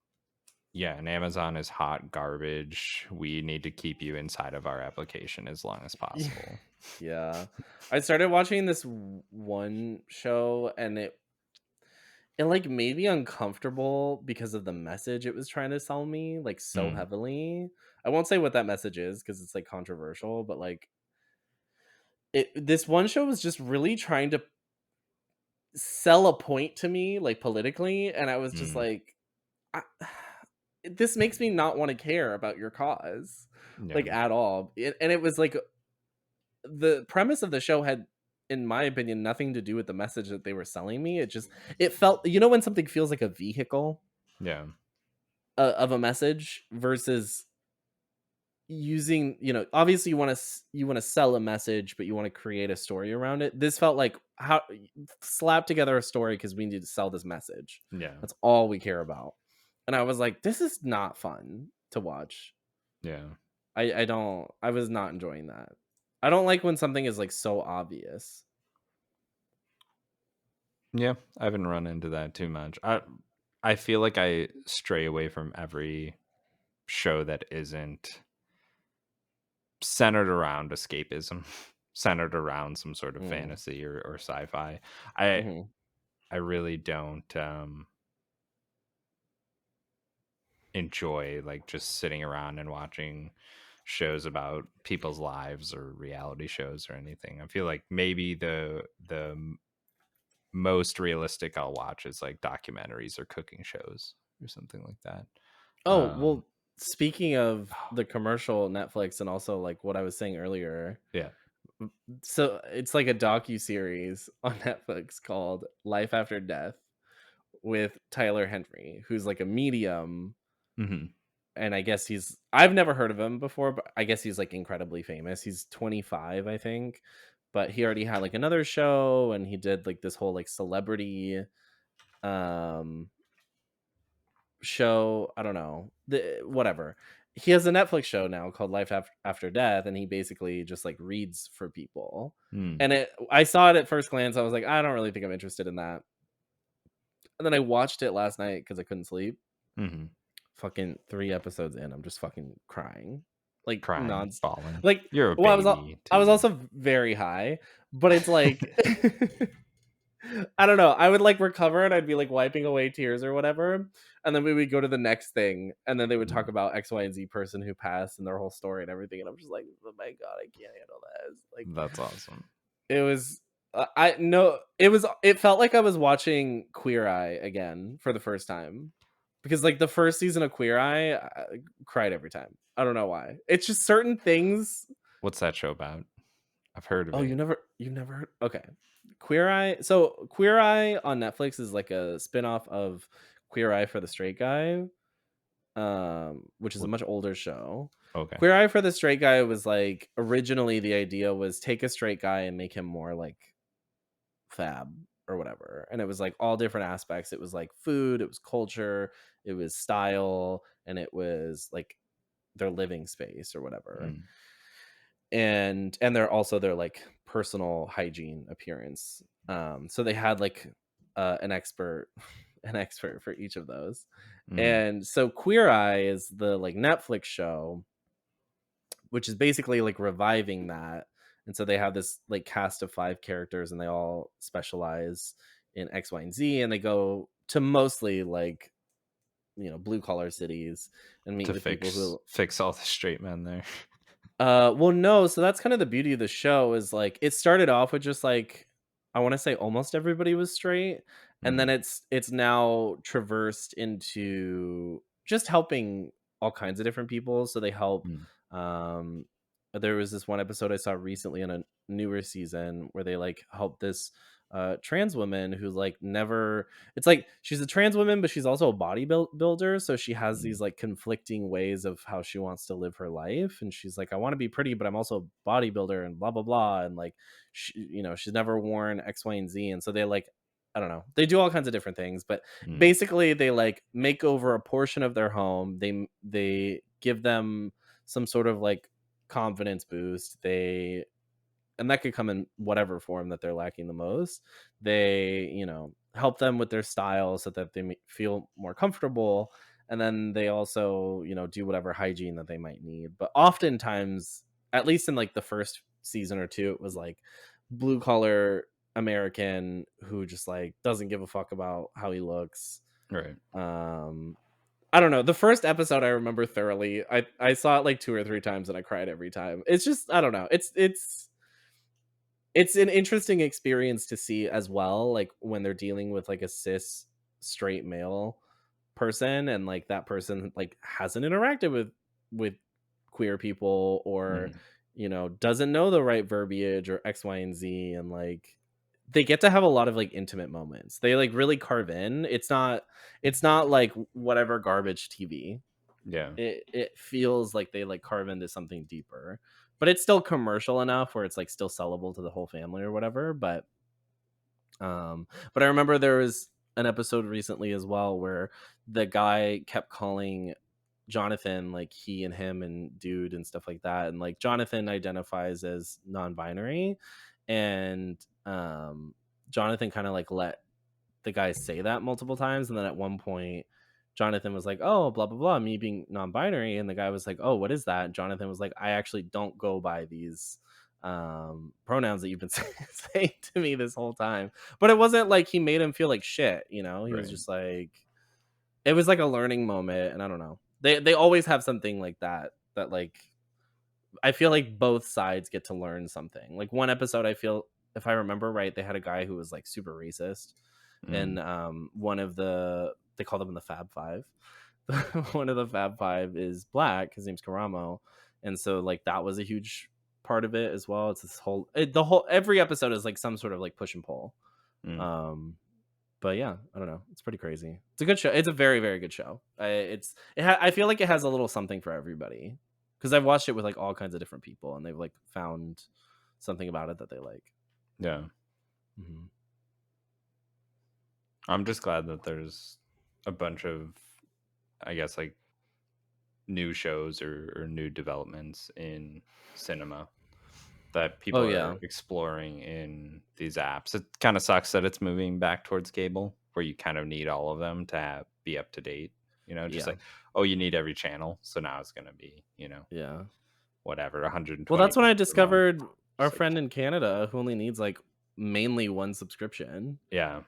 Speaker 2: Yeah, and Amazon is hot garbage. We need to keep you inside of our application as long as possible.
Speaker 1: Yeah. I started watching this one show and it, like, made me uncomfortable because of the message it was trying to sell me, like, so
Speaker 2: Mm,
Speaker 1: heavily. I won't say what that message is because it's, like, controversial, but, like, this one show was just really trying to sell a point to me, like, politically, and I was just
Speaker 2: mm,
Speaker 1: like, I this makes me not wanna care about your cause,
Speaker 2: yeah,
Speaker 1: like, at all. And it was like the premise of the show had, in my opinion, nothing to do with the message that they were selling me. It felt, when something feels like a vehicle,
Speaker 2: yeah,
Speaker 1: of a message versus using, obviously you want to sell a message, but you want to create a story around it. This felt like how slap together a story because we need to sell this message.
Speaker 2: yeah,
Speaker 1: That's all we care about. And I was like, this is not fun to watch.
Speaker 2: yeah.
Speaker 1: I was not enjoying that. I don't like when something is like so obvious.
Speaker 2: Yeah, I haven't run into that too much. I feel like I stray away from every show that isn't centered around escapism, centered around some sort of
Speaker 1: Mm,
Speaker 2: fantasy or sci-fi. I
Speaker 1: mhm.
Speaker 2: I really don't enjoy like just sitting around and watching shows about people's lives or reality shows or anything. I feel like maybe the most realistic I'll watch is like documentaries or cooking shows or something like that.
Speaker 1: Oh,
Speaker 2: Um,
Speaker 1: well, speaking of the commercial Netflix and also, like, what I was saying earlier,
Speaker 2: yeah.
Speaker 1: m so it's like a docu-series on Netflix called Life After Death with Tyler Henry, who's like a medium,
Speaker 2: Mhm.
Speaker 1: and I guess I've never heard of him before, but I guess he's, like, incredibly famous. He's 25, I think, but he already had, like, another show, and he did, like, this whole, like, celebrity, um show. I don't know. Whatever. He has a Netflix show now called After Death, and he basically just like reads for people.
Speaker 2: Mm.
Speaker 1: And I saw it at first glance. I was like, I don't really think I'm interested in that. And then I watched it last night because I couldn't sleep.
Speaker 2: Mhm.
Speaker 1: Fucking 3 episodes in, I'm just fucking crying, like
Speaker 2: Crying,
Speaker 1: nonstop.
Speaker 2: bawling.
Speaker 1: Like,
Speaker 2: You're a
Speaker 1: well,
Speaker 2: baby
Speaker 1: I was
Speaker 2: too.
Speaker 1: also very high, but it's like I don't know. I would like recover and I'd be like wiping away tears or whatever. And then we would go to the next thing. And then they would talk
Speaker 2: Mm.
Speaker 1: about X, Y, and Z person who passed and their whole story and everything. And I'm just like, oh my God, I can't handle this. Like,
Speaker 2: That's awesome.
Speaker 1: it was, I no, it felt like I was watching Queer Eye again for the first time. Because like the first season of Queer Eye, I cried every time. I don't know why. It's just certain things.
Speaker 2: What's that show about? I've heard of
Speaker 1: Oh,
Speaker 2: it.
Speaker 1: you never heard? Okay. Queer Eye. So Queer Eye on Netflix is like a spin-off of Queer Eye for the Straight Guy, which is a
Speaker 2: What
Speaker 1: much older show.
Speaker 2: okay.
Speaker 1: Queer Eye for the Straight Guy was like originally the idea was take a straight guy and make him more like fab or whatever. And it was like all different aspects. It was like food, it was culture, it was style, and it was like their living space or whatever.
Speaker 2: Mm.
Speaker 1: And they're also their like personal hygiene appearance. So they had like an expert an expert for each of those.
Speaker 2: Mm.
Speaker 1: And so Queer Eye is the like Netflix show, which is basically like reviving that. And so they have this like cast of 5 characters and they all specialize in X, Y, and Z, and they go to mostly like, blue collar cities and meet
Speaker 2: To
Speaker 1: with people who
Speaker 2: fix all the straight men there.
Speaker 1: well, no, so that's kind of the beauty of the show is like it started off with just like I want to say almost everybody was straight, and then
Speaker 2: Mhm.
Speaker 1: it's now traversed into just helping all kinds of different people. So they help.
Speaker 2: Mm.
Speaker 1: Um, there was this one episode I saw recently in a newer season where they like help this trans woman who like never it's like she's a trans woman, but she's also a bodybuilder. So she has
Speaker 2: Mm.
Speaker 1: these like conflicting ways of how she wants to live her life. And she's like, I want to be pretty, but I'm also a bodybuilder and blah, blah, blah. And like, she's never worn X, Y, and Z. And so they like, I don't know. They do all kinds of different things, but
Speaker 2: Mm.
Speaker 1: basically they like make over a portion of their home. They give them some sort of like confidence boost. And that could come in whatever form that they're lacking the most. They, help them with their style so that they feel more comfortable. And then they also, do whatever hygiene that they might need. But oftentimes, at least in like the first season or two, it was like blue collar. American who just like doesn't give a fuck about how he looks.
Speaker 2: Right.
Speaker 1: Um, I don't know. The first episode I remember thoroughly. I saw it like 2 or 3 times and I cried every time. It's just I don't know. It's an interesting experience to see as well, like when they're dealing with like a cis straight male person and like that person like hasn't interacted with queer people or
Speaker 2: Mhm.
Speaker 1: doesn't know the right verbiage or X, Y, and Z and like they get to have a lot of like intimate moments. They like really carve in. It's not like whatever garbage TV.
Speaker 2: Yeah.
Speaker 1: It feels like they like carve into something deeper. But it's still commercial enough where it's like still sellable to the whole family or whatever. But I remember there was an episode recently as well where the guy kept calling Jonathan like he and him and dude and stuff like that. And like Jonathan identifies as non-binary and Jonathan kind of like let the guy say that multiple times, and then at one point, Jonathan was like, "Oh, blah blah blah," me being non-binary, and the guy was like, "Oh, what is that?" And Jonathan was like, "I actually don't go by these pronouns that you've been saying to me this whole time." But it wasn't like he made him feel like shit, He was
Speaker 2: Right.
Speaker 1: just like, it was like a learning moment, and I don't know. They always have something like that like I feel like both sides get to learn something. Like one episode, I feel if I remember right, they had a guy who was like super racist
Speaker 2: Mm.
Speaker 1: and one of they call them the Fab Five. One of the Fab Five is black. His name's Karamo, and so like that was a huge part of it as well. It's this the whole every episode is like some sort of like push and pull.
Speaker 2: Mm.
Speaker 1: Um, but yeah, I don't know. It's pretty crazy. It's a good show. It's a very very good show. I feel like it has a little something for everybody because I've watched it with like all kinds of different people and they've like found something about it that they like.
Speaker 2: Yeah.
Speaker 1: Mhm.
Speaker 2: I'm just glad that there's a bunch of, I guess, like new shows or new developments in cinema that
Speaker 1: Oh
Speaker 2: people
Speaker 1: yeah,
Speaker 2: are exploring in these apps. It kind of sucks that it's moving back towards cable, where you kind of need all of them to be up to date. Just
Speaker 1: yeah,
Speaker 2: like, oh, you need every channel, so now it's going to be,
Speaker 1: yeah.
Speaker 2: whatever,
Speaker 1: Well,
Speaker 2: 120
Speaker 1: that's when I
Speaker 2: bucks a month.
Speaker 1: discovered our
Speaker 2: It's like,
Speaker 1: friend in Canada who only needs like mainly one subscription
Speaker 2: yeah,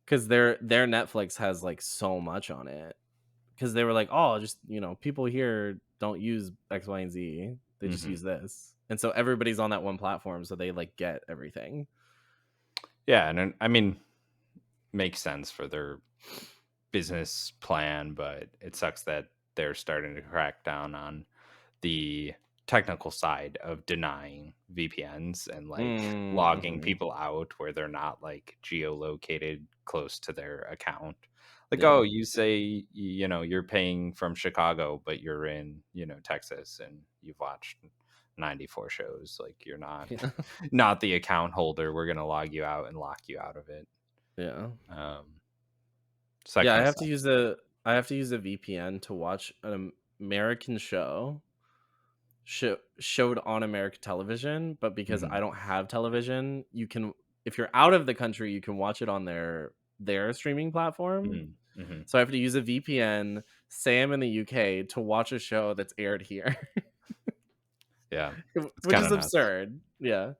Speaker 1: because their Netflix has like so much on it. Because they were like, oh, just people here don't use X, Y, and Z. They just
Speaker 2: hmm
Speaker 1: use this, and so everybody's on that one platform, so they like get everything.
Speaker 2: yeah, and I mean, makes sense for their business plan, but it sucks that they're starting to crack down on the technical side of denying VPNs and like logging
Speaker 1: Mm-hmm.
Speaker 2: people out where they're not like geolocated close to their account. Like, oh,
Speaker 1: Yeah.
Speaker 2: you say, you're paying from Chicago, but you're in, Texas and you've watched 94 shows. Like, you're not
Speaker 1: Yeah.
Speaker 2: not the account holder. We're gonna log you out and lock you out of it.
Speaker 1: Yeah.
Speaker 2: Um, so that
Speaker 1: Yeah.
Speaker 2: kind of sucks.
Speaker 1: I have to use a VPN to watch an American showed on American television, but because
Speaker 2: Mhm,
Speaker 1: I don't have television, you can if you're out of the country, you can watch it on their streaming platform.
Speaker 2: mhm, mhm.
Speaker 1: So I have to use a VPN, say I'm in the UK to watch a show that's aired here,
Speaker 2: Yeah, it's
Speaker 1: which
Speaker 2: kind
Speaker 1: is
Speaker 2: of nuts.
Speaker 1: absurd. Yeah.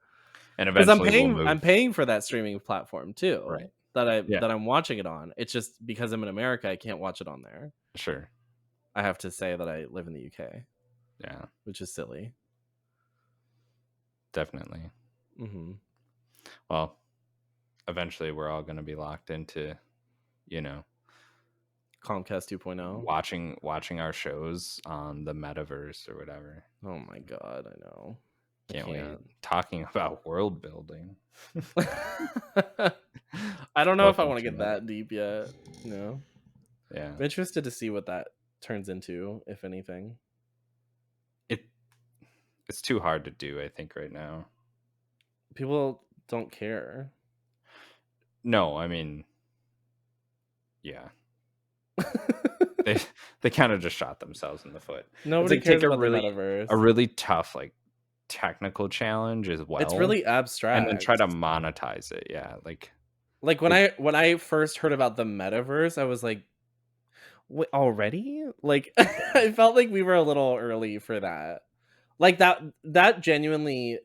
Speaker 2: And
Speaker 1: Cuz
Speaker 2: eventually we'll move.
Speaker 1: I'm paying for that streaming platform
Speaker 2: Right.
Speaker 1: too
Speaker 2: Yeah,
Speaker 1: that I'm watching it on. It's just because I'm in America, I can't watch it on there.
Speaker 2: sure.
Speaker 1: I have to say that I live in the UK,
Speaker 2: Yeah,
Speaker 1: which is silly.
Speaker 2: definitely.
Speaker 1: Mhm.
Speaker 2: Well, eventually we're all going to be locked into, you know,
Speaker 1: Comcast 2.0.
Speaker 2: watching our shows on the metaverse or whatever.
Speaker 1: Oh my god, I know. I
Speaker 2: Can't wait.
Speaker 1: can't.
Speaker 2: Talking about world building.
Speaker 1: I don't know if I
Speaker 2: Welcome
Speaker 1: want to
Speaker 2: to
Speaker 1: get
Speaker 2: meta.
Speaker 1: that deep yet. No.
Speaker 2: Yeah.
Speaker 1: I'm interested to see what that turns into, if anything.
Speaker 2: It it's too hard to do, I think, right now.
Speaker 1: People don't care.
Speaker 2: No, I mean, yeah. They they kind of just shot themselves in the foot. It's
Speaker 1: Nobody
Speaker 2: like take
Speaker 1: cares about the
Speaker 2: a
Speaker 1: metaverse.
Speaker 2: really tough like technical challenge as
Speaker 1: It's
Speaker 2: well
Speaker 1: really
Speaker 2: and then try
Speaker 1: abstract.
Speaker 2: to monetize it. Yeah, like
Speaker 1: Like
Speaker 2: it,
Speaker 1: when I first heard about the metaverse, I was like, "Wait, already?" Like I felt like we were a little early for that. Like that genuinely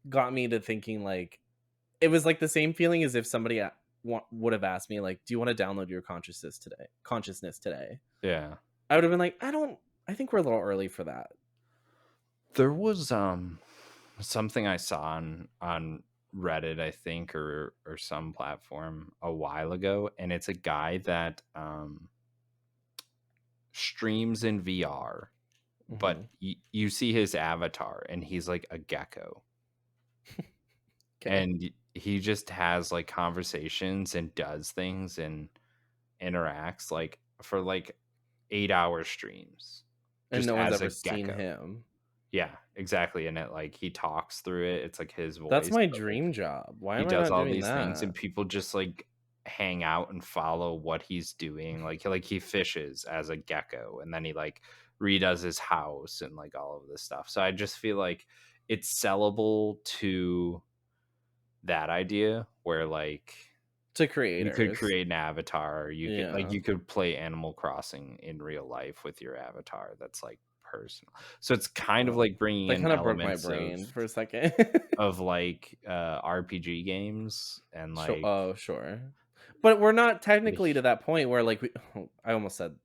Speaker 1: got me to thinking like it was like the same feeling as if somebody would have asked me like, "Do you want to download your consciousness today?"
Speaker 2: Yeah.
Speaker 1: I would have been like, "I don't. I think we're a little early for that."
Speaker 2: There was something I saw on Reddit, I think, or some platform a while ago, and it's a guy that streams in VR, but
Speaker 1: Hmm.
Speaker 2: you see his avatar and he's like a gecko.
Speaker 1: Okay,
Speaker 2: And he just has like conversations and does things and interacts like for like 8-hour streams
Speaker 1: and
Speaker 2: just
Speaker 1: no one's
Speaker 2: as a
Speaker 1: ever seen
Speaker 2: gecko.
Speaker 1: him.
Speaker 2: Yeah, exactly. And it like he talks through it. It's like his
Speaker 1: That's
Speaker 2: voice,
Speaker 1: my
Speaker 2: but like
Speaker 1: dream job. Why
Speaker 2: he
Speaker 1: am I
Speaker 2: does
Speaker 1: not
Speaker 2: all
Speaker 1: doing
Speaker 2: these things and
Speaker 1: that?
Speaker 2: people just like hang out and follow what he's doing. Like he fishes as a gecko and then he like redoes his house and like all of this stuff. So I just feel like it's sellable to that idea where like
Speaker 1: To
Speaker 2: you could
Speaker 1: creators,
Speaker 2: create an avatar, you could like
Speaker 1: yeah.
Speaker 2: you could play Animal Crossing in real life with your avatar that's like personal. So it's kind of
Speaker 1: Oh,
Speaker 2: like bringing
Speaker 1: that
Speaker 2: in
Speaker 1: kind of broke my
Speaker 2: elements
Speaker 1: brain for a second.
Speaker 2: of like RPG games and
Speaker 1: Sure.
Speaker 2: like
Speaker 1: Oh, sure. But we're not
Speaker 2: the
Speaker 1: technically to that point where like we I almost said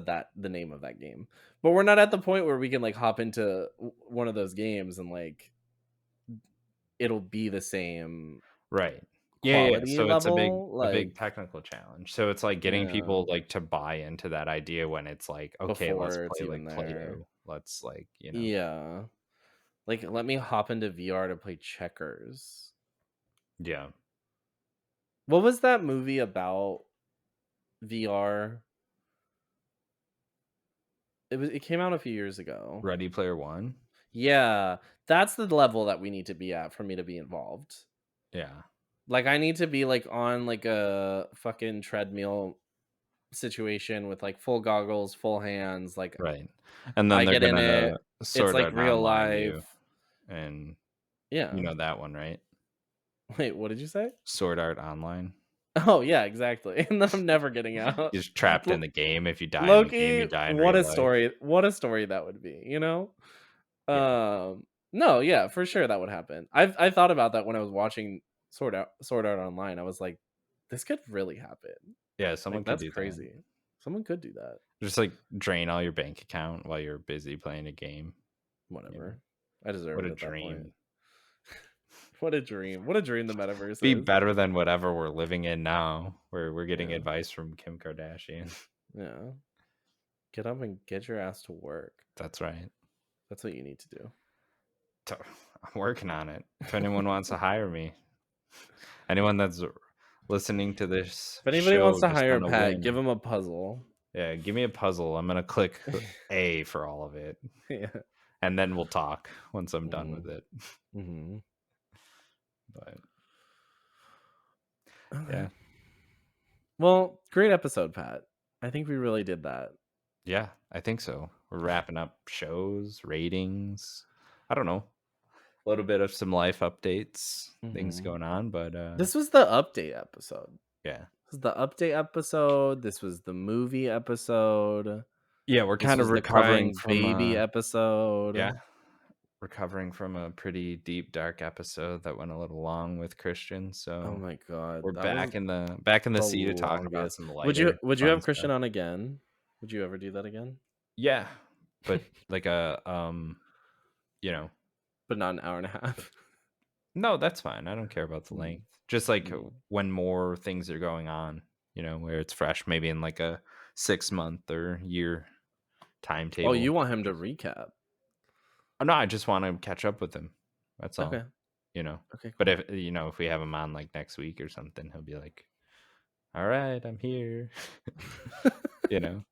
Speaker 1: that the name of that game. But we're not at the point where we can like hop into one of those games and like it'll be the same
Speaker 2: right. Yeah, yeah, yeah.
Speaker 1: quality
Speaker 2: So it's
Speaker 1: level
Speaker 2: a big
Speaker 1: like
Speaker 2: technical challenge. So it's like getting
Speaker 1: yeah,
Speaker 2: people like to buy into that idea when it's like, okay, let's
Speaker 1: before it's
Speaker 2: play
Speaker 1: even
Speaker 2: like
Speaker 1: there.
Speaker 2: Play-Doh. Let's like,
Speaker 1: Yeah. Like let me hop into VR to play checkers.
Speaker 2: yeah.
Speaker 1: What was that movie about VR? It came out a few years ago.
Speaker 2: Ready Player One.
Speaker 1: Yeah, that's the level that we need to be at for me to be involved.
Speaker 2: Yeah.
Speaker 1: Like, I need to be, like, on, like, a fucking treadmill situation with, like, full goggles, full hands, like,
Speaker 2: Right. And then
Speaker 1: I
Speaker 2: they're
Speaker 1: get in
Speaker 2: gonna
Speaker 1: it, it's
Speaker 2: sort
Speaker 1: like
Speaker 2: out
Speaker 1: real
Speaker 2: online you,
Speaker 1: life.
Speaker 2: and you
Speaker 1: Yeah.
Speaker 2: know that one, right?
Speaker 1: Wait, what did you say?
Speaker 2: Sword Art Online.
Speaker 1: Oh, yeah, exactly, and then I'm never getting out.
Speaker 2: You're just trapped in
Speaker 1: L
Speaker 2: the game. If you die in the game,
Speaker 1: Loki,
Speaker 2: you die in real life.
Speaker 1: what a story that would be, you know?
Speaker 2: Yeah.
Speaker 1: No, yeah, for sure that would happen. I thought about that when I was watching Sword Art Online. I was like, "This could really happen."
Speaker 2: Yeah, someone
Speaker 1: Like,
Speaker 2: could
Speaker 1: that's
Speaker 2: do that.
Speaker 1: crazy. Someone could do that.
Speaker 2: Just, like, drain all your bank account while you're busy playing a game, you know?
Speaker 1: Whatever. I deserve
Speaker 2: What
Speaker 1: it
Speaker 2: a
Speaker 1: at that point.
Speaker 2: dream.
Speaker 1: What a dream. What a dream the metaverse
Speaker 2: Be
Speaker 1: is.
Speaker 2: better than whatever we're living in now, where we're getting
Speaker 1: Yeah.
Speaker 2: advice from Kim Kardashian.
Speaker 1: Yeah. Get up and get your ass to work.
Speaker 2: That's right.
Speaker 1: That's what you need to do.
Speaker 2: T I'm working on it. If anyone wants to hire me, anyone that's listening to this
Speaker 1: If anybody wants
Speaker 2: show
Speaker 1: to
Speaker 2: just
Speaker 1: hire
Speaker 2: on a
Speaker 1: Pat, give
Speaker 2: whim.
Speaker 1: him a puzzle.
Speaker 2: Yeah, give me a puzzle. I'm gonna click A for all of it,
Speaker 1: Yeah.
Speaker 2: and then we'll talk once I'm done with
Speaker 1: Mhm.
Speaker 2: it.
Speaker 1: Mhm.
Speaker 2: But
Speaker 1: Okay.
Speaker 2: yeah,
Speaker 1: Well, great episode, Pat. I think we really did that.
Speaker 2: yeah, I think so. We're wrapping up shows, ratings. I don't know, a little bit of some life updates, things
Speaker 1: Mhm.
Speaker 2: going on, but
Speaker 1: This was the update episode.
Speaker 2: yeah,
Speaker 1: This is the update episode. This was the movie episode.
Speaker 2: yeah, we're
Speaker 1: This
Speaker 2: kind of
Speaker 1: was the
Speaker 2: recovering
Speaker 1: crying
Speaker 2: from
Speaker 1: baby
Speaker 2: yeah,
Speaker 1: episode.
Speaker 2: recovering from a pretty deep dark episode that went a little long with Christian.
Speaker 1: Oh
Speaker 2: So
Speaker 1: my god,
Speaker 2: we're
Speaker 1: that was
Speaker 2: back in the
Speaker 1: the
Speaker 2: seat to talk about
Speaker 1: longest.
Speaker 2: some
Speaker 1: Would
Speaker 2: lighter,
Speaker 1: you
Speaker 2: fun
Speaker 1: have
Speaker 2: stuff.
Speaker 1: Christian on again? Would you ever do that again?
Speaker 2: Yeah, but like a you know,
Speaker 1: But not an hour and a half.
Speaker 2: no, that's fine. I don't care about the
Speaker 1: Mm,
Speaker 2: length. Just like
Speaker 1: mm.
Speaker 2: when more things are going on, where it's fresh, maybe in like a 6 month or year
Speaker 1: Oh,
Speaker 2: timetable.
Speaker 1: you want him to
Speaker 2: Just
Speaker 1: recap.
Speaker 2: oh no, I just want to catch up with him. That's all.
Speaker 1: Okay.
Speaker 2: You know.
Speaker 1: Okay,
Speaker 2: But
Speaker 1: cool.
Speaker 2: if we have him on like next week or something, he'll be like, "All right, I'm here." you know,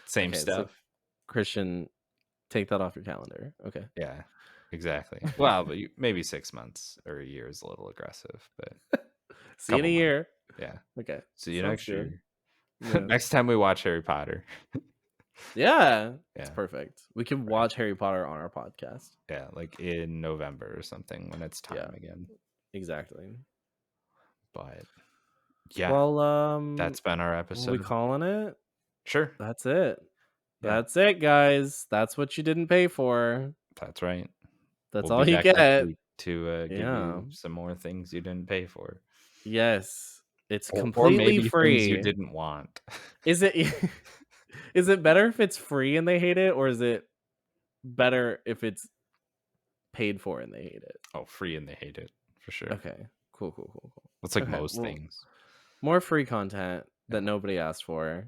Speaker 2: same
Speaker 1: Okay, so
Speaker 2: stuff.
Speaker 1: Christian, take that off your calendar. Okay.
Speaker 2: Yeah, exactly. Well, but maybe 6 months or a year is a little aggressive, but a
Speaker 1: See you in a
Speaker 2: couple months.
Speaker 1: year.
Speaker 2: Yeah.
Speaker 1: Okay.
Speaker 2: See you
Speaker 1: Sounds
Speaker 2: next
Speaker 1: good.
Speaker 2: year.
Speaker 1: Yeah.
Speaker 2: Next time we watch Harry Potter.
Speaker 1: Yeah. It's
Speaker 2: Yeah.
Speaker 1: perfect. We can
Speaker 2: Right.
Speaker 1: watch Harry Potter on our podcast.
Speaker 2: Yeah, like in November or something when it's
Speaker 1: Yeah,
Speaker 2: time again.
Speaker 1: exactly.
Speaker 2: But yeah,
Speaker 1: Well,
Speaker 2: that's been our
Speaker 1: we
Speaker 2: episode.
Speaker 1: calling it?
Speaker 2: Sure.
Speaker 1: That's it.
Speaker 2: Yeah,
Speaker 1: That's it, guys. That's what you didn't pay for.
Speaker 2: that's right.
Speaker 1: That's
Speaker 2: We'll be
Speaker 1: all you
Speaker 2: back next
Speaker 1: get.
Speaker 2: week. to give
Speaker 1: Yeah.
Speaker 2: you some more things you didn't pay for,
Speaker 1: Yes. It's
Speaker 2: or
Speaker 1: completely
Speaker 2: maybe things you
Speaker 1: free.
Speaker 2: didn't want.
Speaker 1: Is it is it better if it's free and they hate it, or is it better if it's paid for and they hate it?
Speaker 2: Oh, free and they hate it for sure.
Speaker 1: Okay. Cool, cool, cool, cool.
Speaker 2: That's like
Speaker 1: Okay.
Speaker 2: most
Speaker 1: Well,
Speaker 2: things.
Speaker 1: more free content that
Speaker 2: Yeah.
Speaker 1: nobody asked for.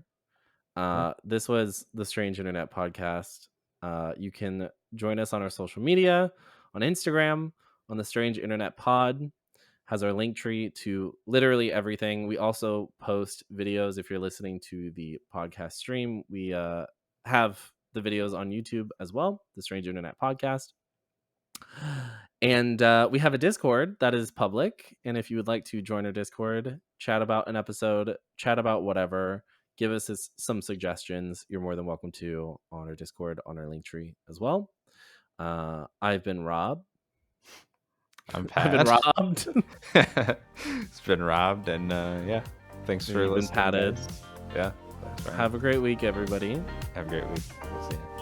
Speaker 2: Yeah.
Speaker 1: This was the Strange Internet Podcast. You can join us on our social media, on Instagram, on the Strange Internet Pod. Has our link tree to literally everything. We also post videos if you're listening to the podcast stream. We have the videos on YouTube as well, the Strange Internet Podcast. And we have a Discord that is public. And if you would like to join our Discord, chat about an episode, chat about whatever, give us some suggestions, you're more than welcome to on our Discord, on our link tree as well. I've been Rob.
Speaker 2: I'm
Speaker 1: I've been
Speaker 2: Pat.
Speaker 1: robbed.
Speaker 2: It's been robbed, and yeah, thanks
Speaker 1: And
Speaker 2: for
Speaker 1: you've been
Speaker 2: listening,
Speaker 1: patted.
Speaker 2: guys. Yeah, thanks for having
Speaker 1: Have
Speaker 2: me.
Speaker 1: a great week, everybody.
Speaker 2: Have a great week. We'll see you.